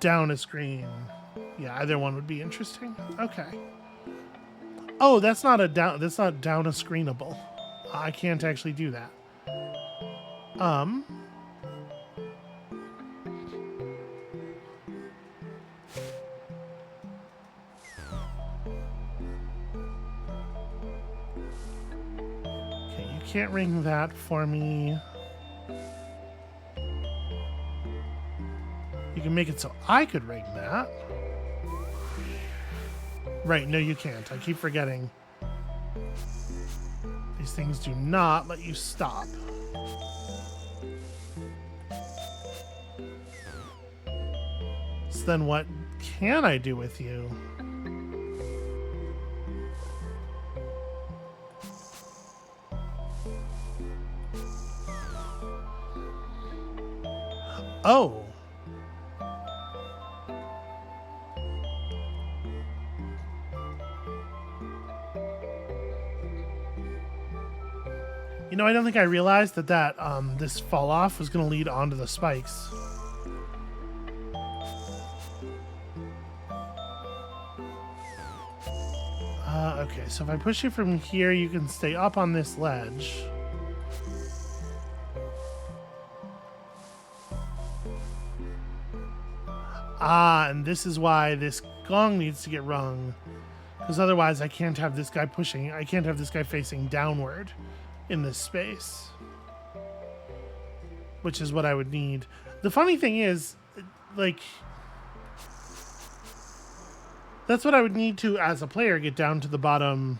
down a screen. Yeah, either one would be interesting. Okay. Oh, that's not down a screenable. I can't actually do that. Okay, you can't ring that for me. You can make it so I could ring that. Right, no you can't. I keep forgetting. These things do not let you stop. So then what can I do with you? Oh. You know, I don't think I realized that this fall off was going to lead onto the spikes. Okay, so if I push you from here, you can stay up on this ledge. And this is why this gong needs to get rung. Because otherwise I can't have this guy pushing. I can't have this guy facing downward in this space. Which is what I would need. The funny thing is, like... that's what I would need to, as a player, get down to the bottom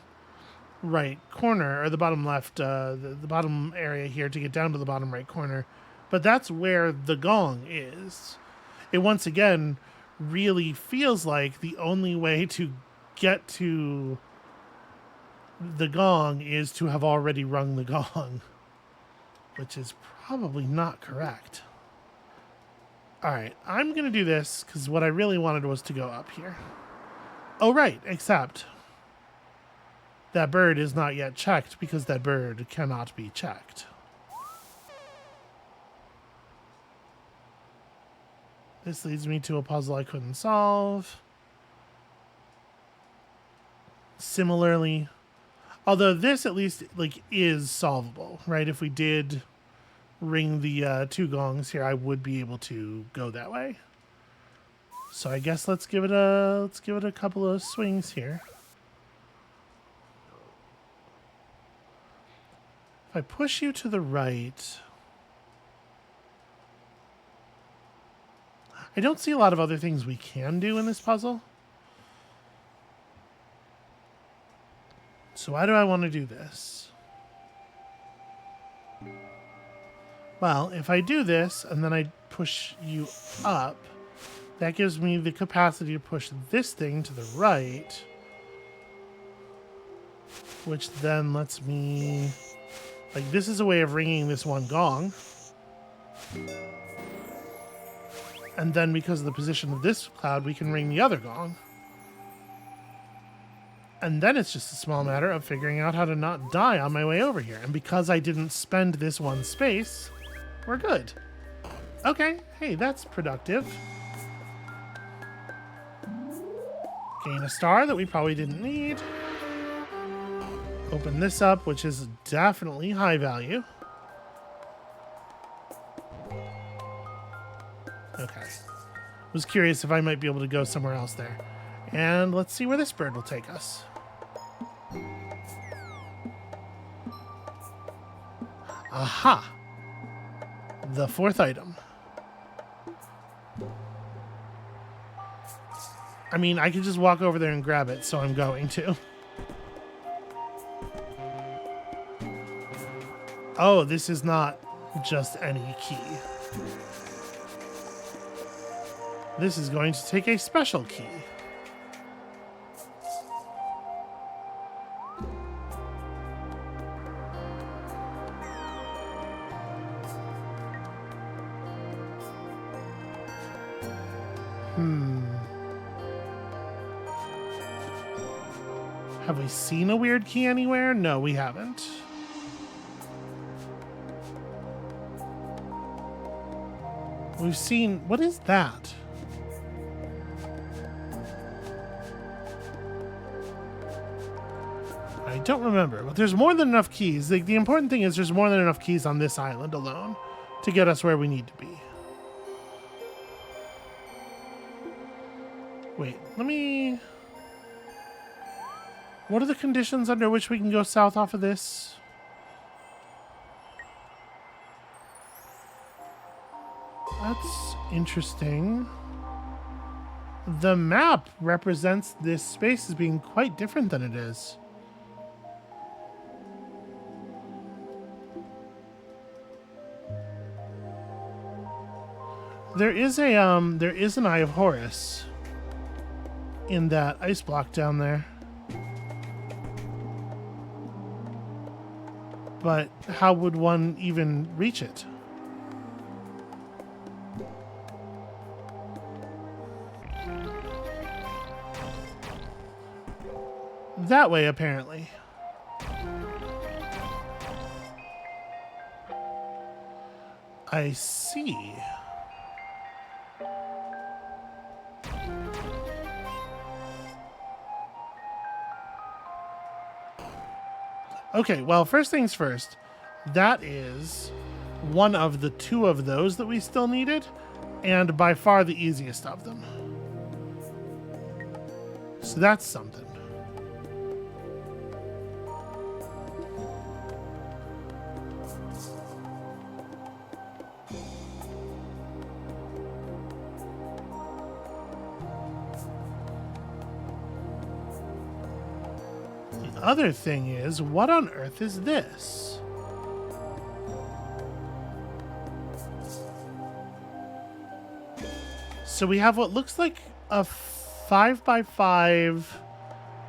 right corner, or the bottom left, the bottom area here to get down to the bottom right corner. But that's where the gong is. It once again really feels like the only way to get to the gong is to have already rung the gong, which is probably not correct. All right, I'm going to do this because what I really wanted was to go up here. Oh, right, except that bird is not yet checked because that bird cannot be checked. This leads me to a puzzle I couldn't solve. Similarly, although this at least like is solvable, right? If we did ring the two gongs here, I would be able to go that way. So I guess let's give it a couple of swings here. If I push you to the right, I don't see a lot of other things we can do in this puzzle. So why do I want to do this? Well, if I do this and then I push you up, that gives me the capacity to push this thing to the right, which then lets me... like, this is a way of ringing this one gong. And then because of the position of this cloud, we can ring the other gong. And then it's just a small matter of figuring out how to not die on my way over here. And because I didn't spend this one space, we're good. Okay, hey, that's productive. Gain a star that we probably didn't need. Open this up, which is definitely high value. Okay. Was curious if I might be able to go somewhere else there. And let's see where this bird will take us. Aha! The fourth item. I mean, I could just walk over there and grab it, so I'm going to. Oh, this is not just any key. This is going to take a special key. Have we seen a weird key anywhere? No, we haven't. We've seen... What is that? I don't remember, but there's more than enough keys. The important thing is there's more than enough keys on this island alone to get us where we need to be. Wait, let me... What are the conditions under which we can go south off of this? That's interesting. The map represents this space as being quite different than it is. There is an Eye of Horus in that ice block down there. But how would one even reach it? That way, apparently. I see. Okay, well, first things first. That is one of the two of those that we still needed, and by far the easiest of them. So that's something. Other thing is, what on earth is this? So we have what looks like a 5x5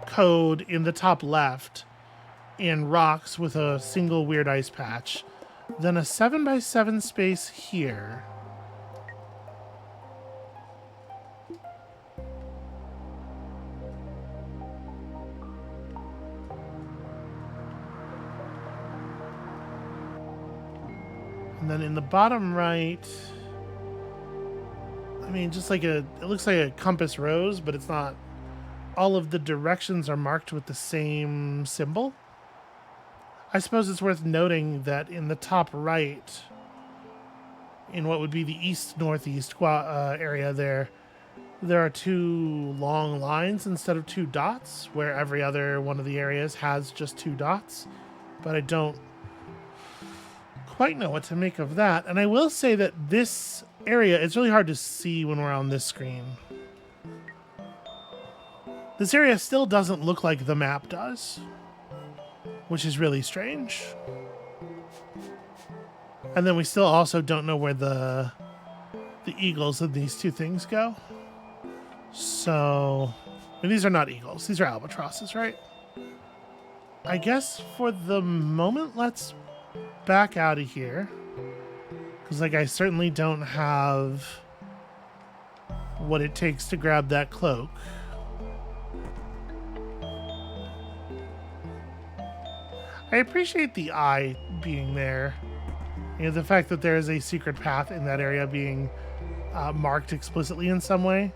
code in the top left in rocks with a single weird ice patch. Then a 7x7 space here. And then in the bottom right, I mean, just like it looks like a compass rose, but it's not. All of the directions are marked with the same symbol. I suppose it's worth noting that in the top right, in what would be the east-northeast area there are two long lines instead of two dots, where every other one of the areas has just two dots. But I don't quite know what to make of that. And I will say that this area, it's really hard to see when we're on this screen. This area still doesn't look like the map does, which is really strange. And then we still also don't know where the eagles of these two things go. So, and these are not eagles, these are albatrosses, right? I guess for the moment, let's back out of here, because like I certainly don't have what it takes to grab that cloak. I appreciate the eye being there, you know, the fact that there is a secret path in that area being marked explicitly in some way.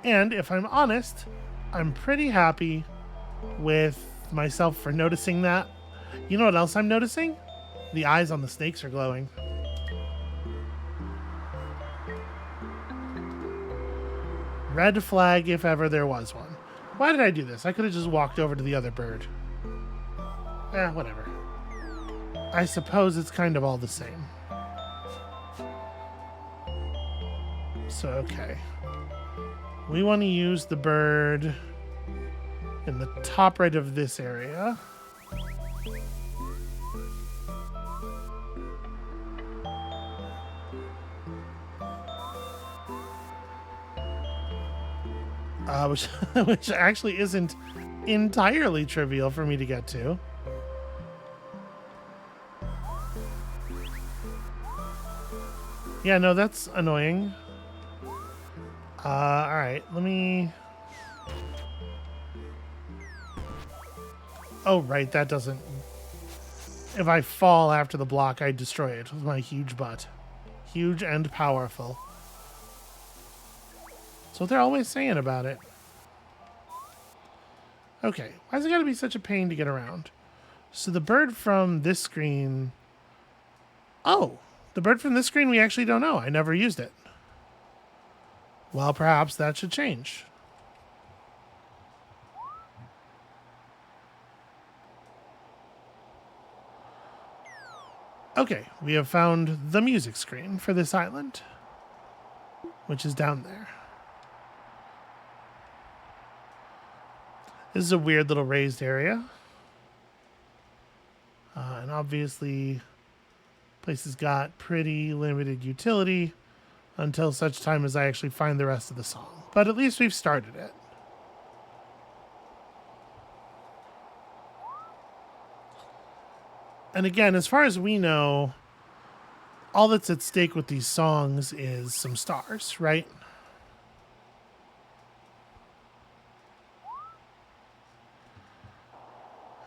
And if I'm honest, I'm pretty happy with myself for noticing that. You know what else I'm noticing? The eyes on the snakes are glowing. Red flag if ever there was one. Why did I do this? I could have just walked over to the other bird. Whatever. I suppose it's kind of all the same. So, okay. We want to use the bird in the top right of this area. Which actually isn't entirely trivial for me to get to. Yeah, no, that's annoying. Alright, let me... Oh, right, that doesn't... If I fall after the block, I destroy it with my huge butt. Huge and powerful. That's what they're always saying about it. Okay, why is it gotta be such a pain to get around? So the bird from this screen... Oh, the bird from this screen we actually don't know. I never used it. Well, perhaps that should change. Okay, we have found the music screen for this island, which is down there. This is a weird little raised area. And obviously, place has got pretty limited utility until such time as I actually find the rest of the song. But at least we've started it. And again, as far as we know, all that's at stake with these songs is some stars, right?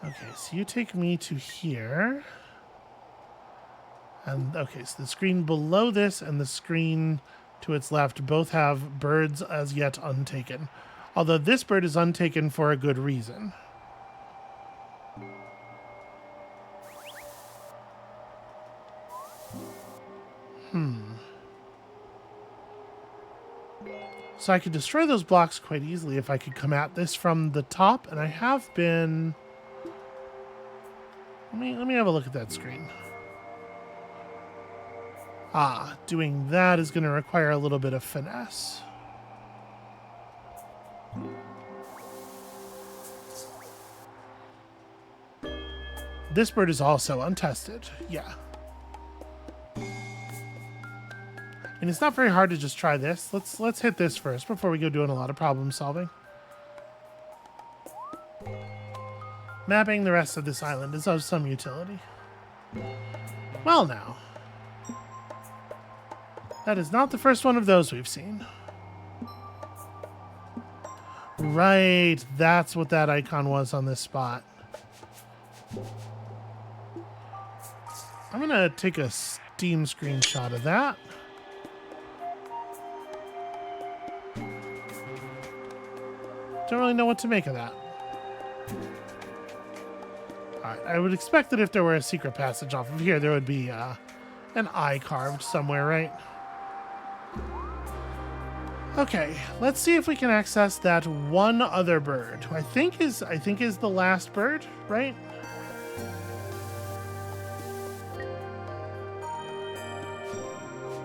Okay, so you take me to here. And okay, so the screen below this and the screen to its left both have birds as yet untaken. Although this bird is untaken for a good reason. So I could destroy those blocks quite easily if I could come at this from the top, and I have been... Let me have a look at that screen. Doing that is going to require a little bit of finesse. This bird is also untested. Yeah. And it's not very hard to just try this. Let's hit this first before we go doing a lot of problem solving. Mapping the rest of this island is of some utility. Well now. That is not the first one of those we've seen. Right, that's what that icon was on this spot. I'm gonna take a Steam screenshot of that. Don't really know what to make of that. Alright, I would expect that if there were a secret passage off of here, there would be an eye carved somewhere, right? Okay, let's see if we can access that one other bird, who I think is the last bird, right?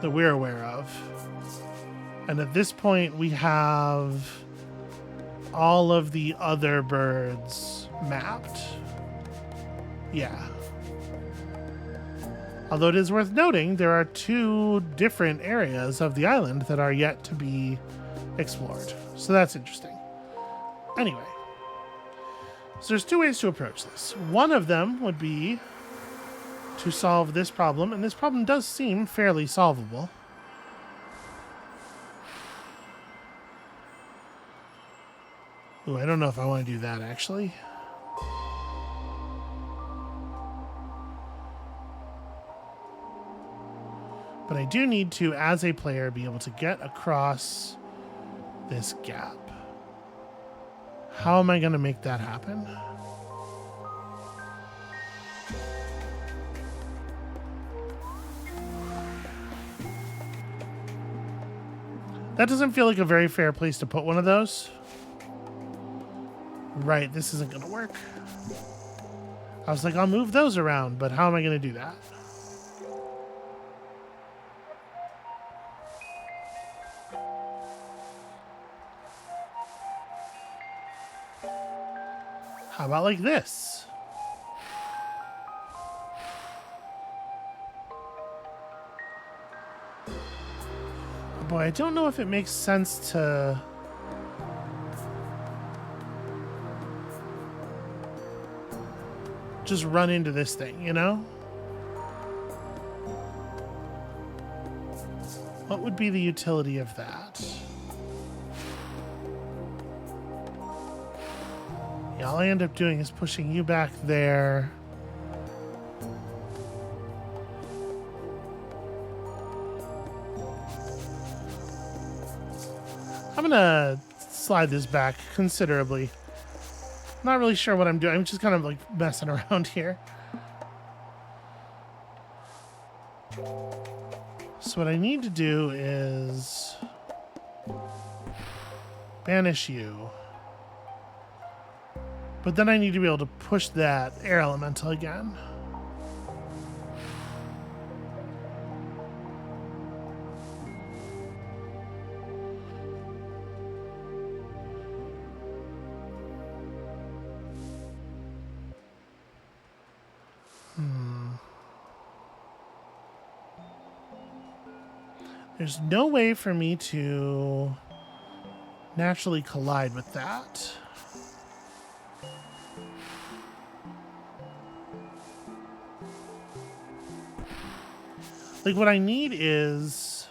That we're aware of. And at this point, we have all of the other birds mapped. Yeah. Although it is worth noting, there are two different areas of the island that are yet to be explored. So that's interesting. Anyway. So there's two ways to approach this. One of them would be to solve this problem, and this problem does seem fairly solvable. Ooh, I don't know if I want to do that, actually. But I do need to, as a player, be able to get across this gap. How am I going to make that happen? That doesn't feel like a very fair place to put one of those. Right, this isn't going to work. I was like, I'll move those around, but how am I going to do that? How about like this? Oh boy, I don't know if it makes sense to... just run into this thing, you know? What would be the utility of that? Yeah, all I end up doing is pushing you back there. I'm gonna slide this back considerably. Not really sure what I'm doing. I'm just kind of like messing around here. So what I need to do is banish you. But then I need to be able to push that air elemental again. There's no way for me to naturally collide with that. Like, what I need is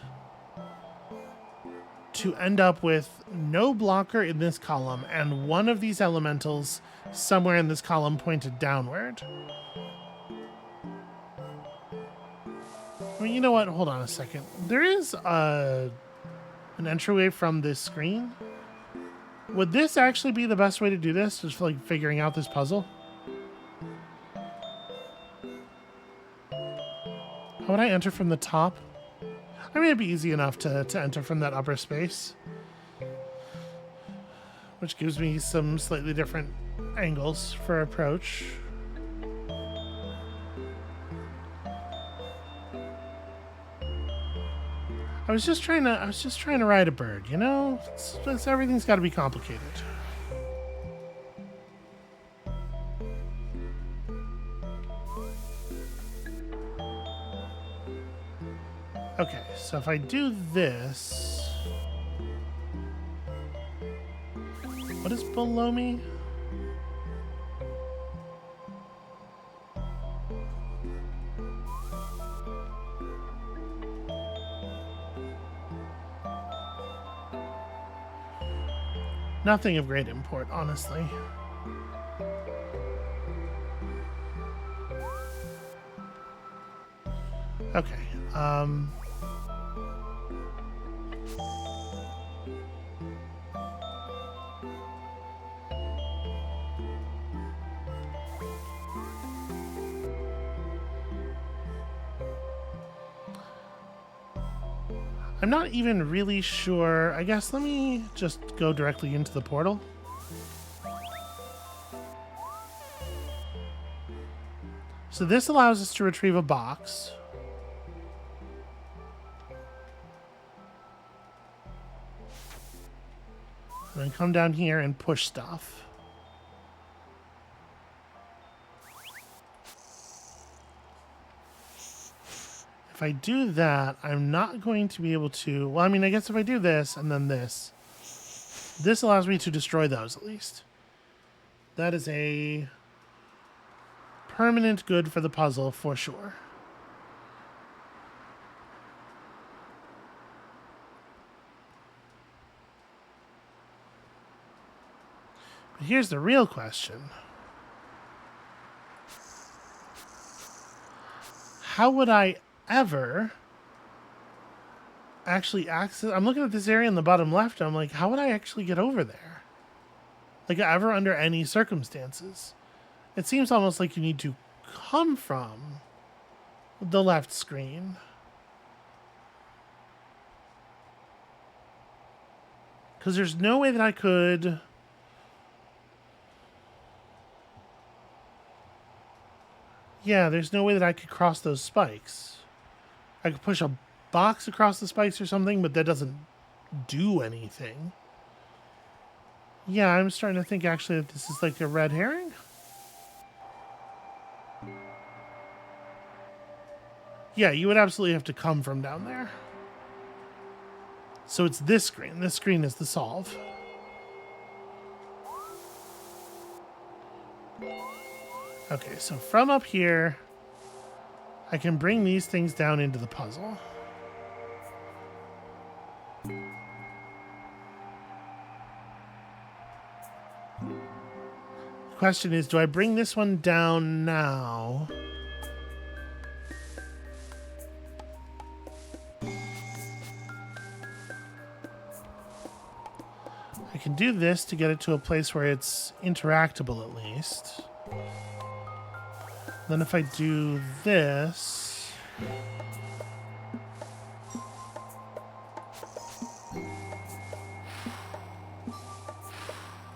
to end up with no blocker in this column and one of these elementals somewhere in this column pointed downward. Well, you know what? Hold on a second. There is an entryway from this screen. Would this actually be the best way to do this? Just for, like, figuring out this puzzle? How would I enter from the top? I mean, it'd be easy enough to enter from that upper space. Which gives me some slightly different angles for approach. I was just trying to ride a bird, you know? Everything's got to be complicated. Okay, so if I do this, what is below me? Nothing of great import, honestly. Okay, I'm not even really sure. I guess let me just go directly into the portal. So this allows us to retrieve a box. And then come down here and push stuff. If I do that, I'm not going to be able to... Well, I mean, I guess if I do this and then this allows me to destroy those at least. That is a permanent good for the puzzle for sure. But here's the real question. How would I ever actually access... I'm looking at this area in the bottom left, and I'm like, how would I actually get over there? like ever under any circumstances. It seems almost like you need to come from the left screen. Because there's no way that I could... Yeah, there's no way that I could cross those spikes. I could push a box across the spikes or something, but that doesn't do anything. Yeah, I'm starting to think actually that this is like a red herring. Yeah, you would absolutely have to come from down there. So it's this screen. This screen is the solve. Okay, so from up here, I can bring these things down into the puzzle. The question is, do I bring this one down now? I can do this to get it to a place where it's interactable at least. Then if I do this...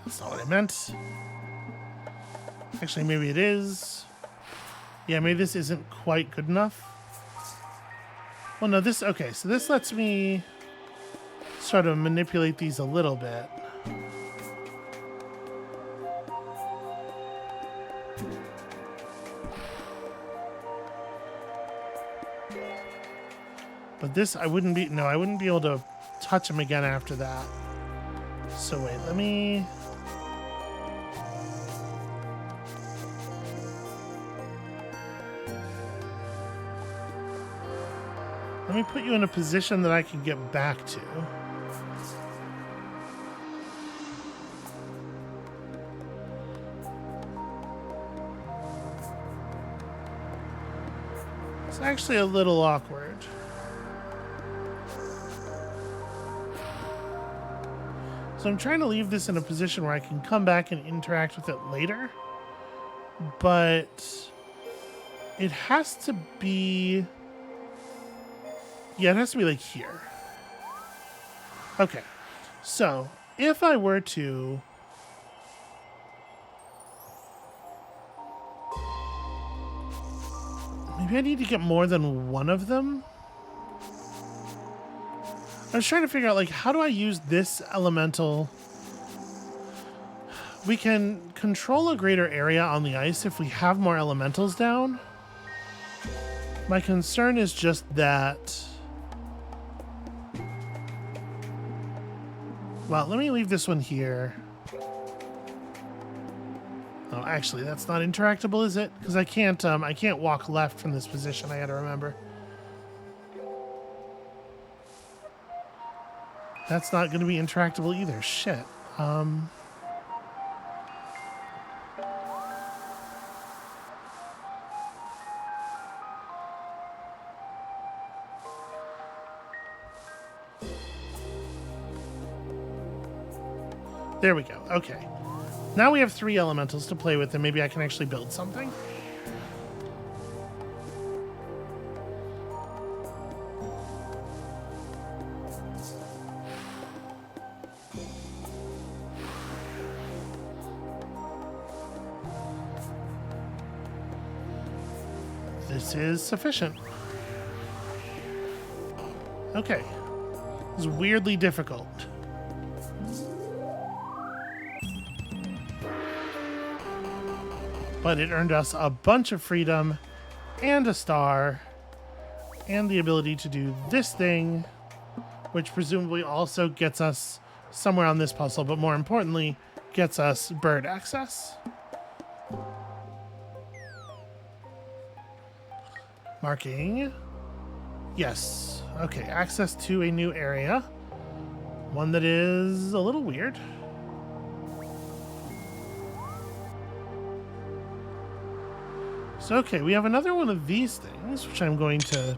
That's not what I meant. Actually, maybe it is. Yeah, maybe this isn't quite good enough. Well, no, this... Okay, so this lets me sort of manipulate these a little bit. But this, I wouldn't be... No, I wouldn't be able to touch them again after that. So wait, let me... Let me put you in a position that I can get back to. It's actually a little awkward. So I'm trying to leave this in a position where I can come back and interact with it later. But it has to be... Yeah, it has to be like here. Okay. So if I were to... Maybe I need to get more than one of them? I was trying to figure out, like, how do I use this elemental? We can control a greater area on the ice if we have more elementals down. My concern is just that... Well, let me leave this one here. Oh, actually, that's not interactable, is it? Because I can't walk left from this position, I gotta remember. That's not going to be interactable either. Shit. There we go. Okay. Now we have 3 elementals to play with, and maybe I can actually build something. This is sufficient. Okay. This is weirdly difficult. But it earned us a bunch of freedom and a star and the ability to do this thing, which presumably also gets us somewhere on this puzzle, but more importantly, gets us bird access. Marking. Yes. Okay, access to a new area. One that is a little weird. So, okay, we have another one of these things, which I'm going to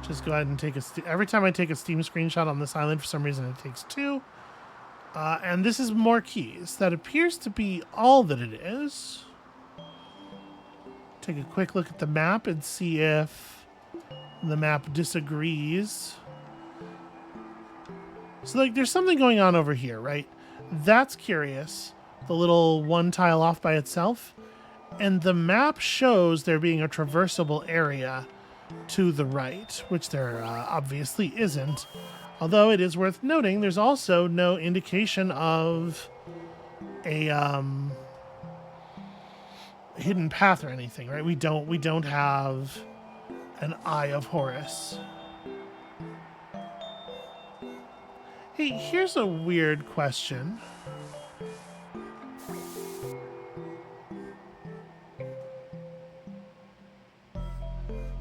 just go ahead and take a... Every time I take a Steam screenshot on this island, for some reason it takes 2. And this is more keys. That appears to be all that it is. Take a quick look at the map and see if the map disagrees. So, like, there's something going on over here, right? That's curious. The little one tile off by itself. And the map shows there being a traversable area to the right, which there obviously isn't. Although it is worth noting, there's also no indication of a hidden path or anything, right? We don't have an Eye of Horus. Hey, here's a weird question.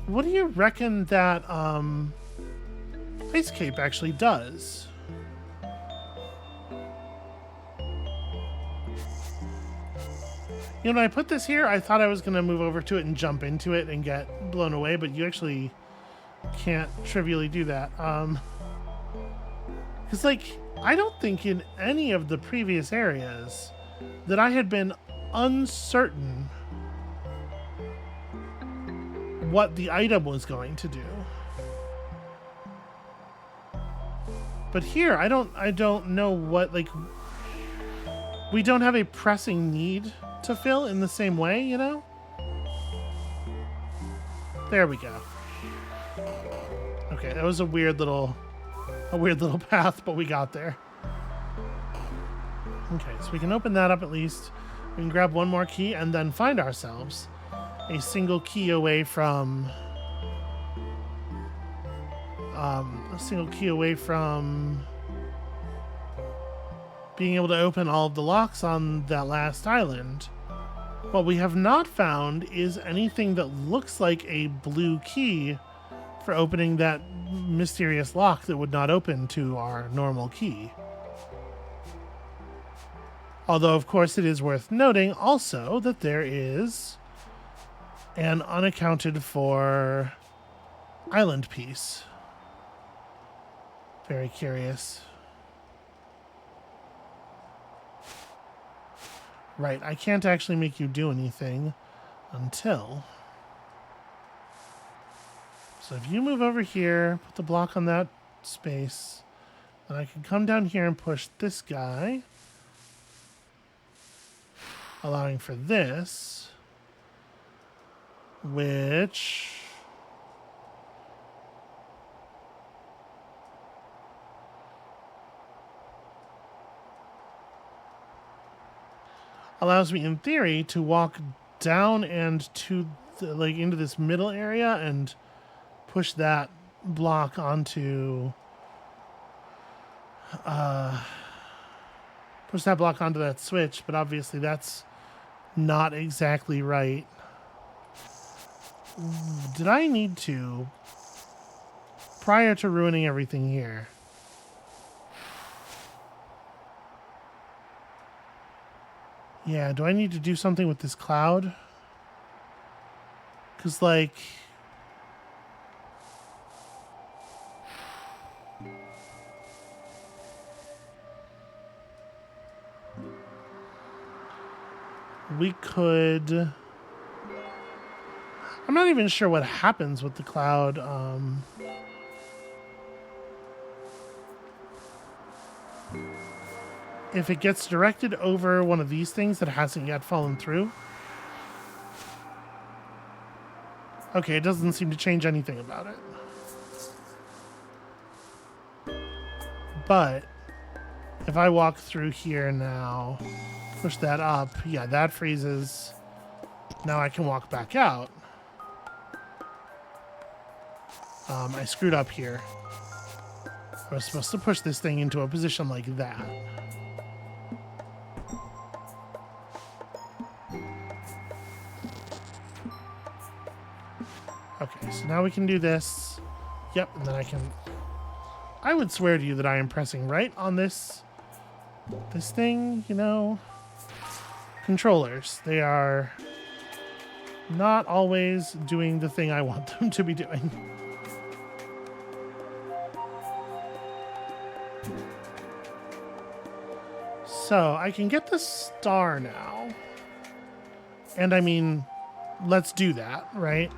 What do you reckon that ice cape actually does? You know, when I put this here, I thought I was going to move over to it and jump into it and get blown away, but you actually can't trivially do that. Because, like, I don't think in any of the previous areas that I had been uncertain what the item was going to do. But here, I don't know what, like, we don't have a pressing need to fill in the same way, you know? There we go. Okay, that was a weird little path, but we got there. Okay, so we can open that up at least. We can grab one more key and then find ourselves a single key away from being able to open all of the locks on that last island. What we have not found is anything that looks like a blue key for opening that mysterious lock that would not open to our normal key. Although, of course, it is worth noting also that there is an unaccounted for island piece. Very curious. Right, I can't actually make you do anything until... So if you move over here, put the block on that space, then I can come down here and push this guy, allowing for this, which... allows me, in theory, to walk down and to the, like, into this middle area and push that block onto that switch, but obviously that's not exactly right. Did I need to, prior to ruining everything here? Yeah, do I need to do something with this cloud? Because, like... we could... I'm not even sure what happens with the cloud. If it gets directed over one of these things that hasn't yet fallen through. Okay, it doesn't seem to change anything about it. But if I walk through here now, push that up, yeah, that freezes. Now I can walk back out. I screwed up here. I was supposed to push this thing into a position like that. Okay, so now we can do this. Yep, and then I can... I would swear to you that I am pressing right on this thing, you know. Controllers, they are not always doing the thing I want them to be doing. So I can get the star now. And I mean, let's do that, right?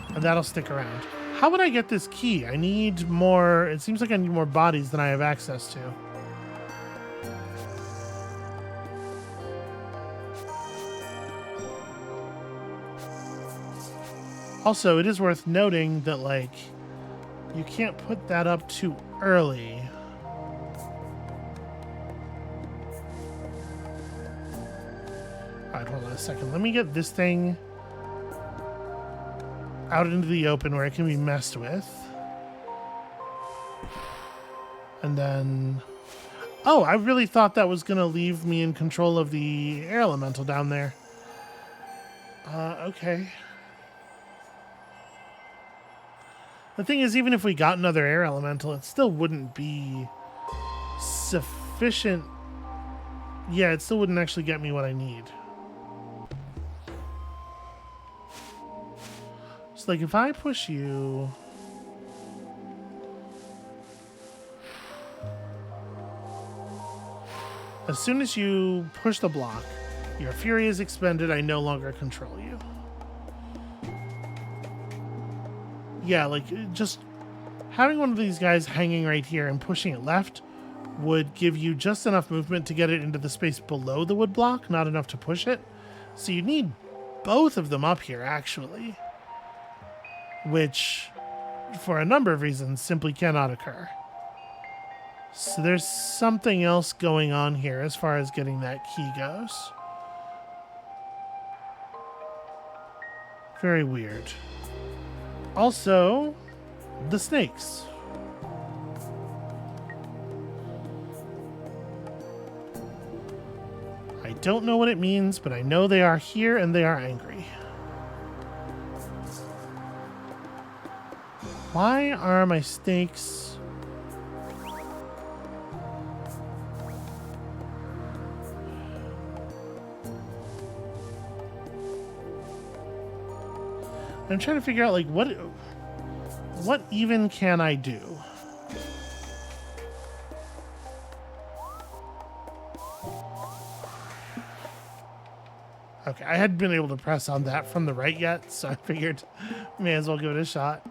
And that'll stick around. How would I get this key? I need more... It seems like I need more bodies than I have access to. Also, it is worth noting that, like, you can't put that up too early. Alright, hold on a second. Let me get this thing out into the open where it can be messed with. And then... Oh, I really thought that was going to leave me in control of the air elemental down there. Okay. The thing is, even if we got another air elemental, it still wouldn't be sufficient. Yeah, it still wouldn't actually get me what I need. So, like, if I push you... As soon as you push the block, your fury is expended, I no longer control you. Yeah, like, just having one of these guys hanging right here and pushing it left would give you just enough movement to get it into the space below the wood block, not enough to push it. So you need both of them up here, actually. Which, for a number of reasons, simply cannot occur. So there's something else going on here as far as getting that key goes. Very weird. Also, the snakes. I don't know what it means, but I know they are here and they are angry. Why are my snakes... I'm trying to figure out, like, what even can I do? Okay, I hadn't been able to press on that from the right yet, so I figured may as well give it a shot.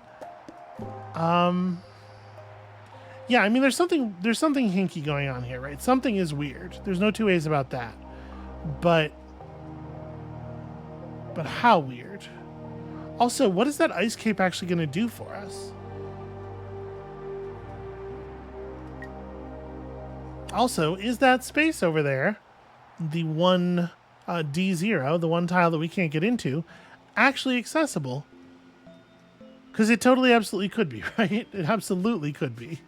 Yeah, I mean, there's something hinky going on here, right? Something is weird. There's no two ways about that. But how weird? Also, what is that ice cape actually going to do for us? Also, is that space over there, the one D0, the one tile that we can't get into, actually accessible? Because it totally, absolutely could be, right? It absolutely could be.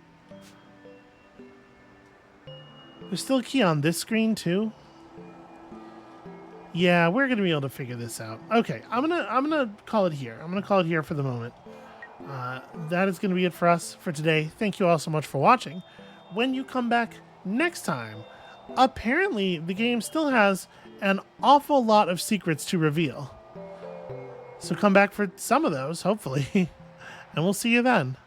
There's still a key on this screen, too. Yeah, we're gonna be able to figure this out. Okay, I'm gonna call it here. I'm gonna call it here for the moment. That is gonna be it for us for today. Thank you all so much for watching. When you come back next time, apparently the game still has an awful lot of secrets to reveal. So come back for some of those, hopefully, and we'll see you then.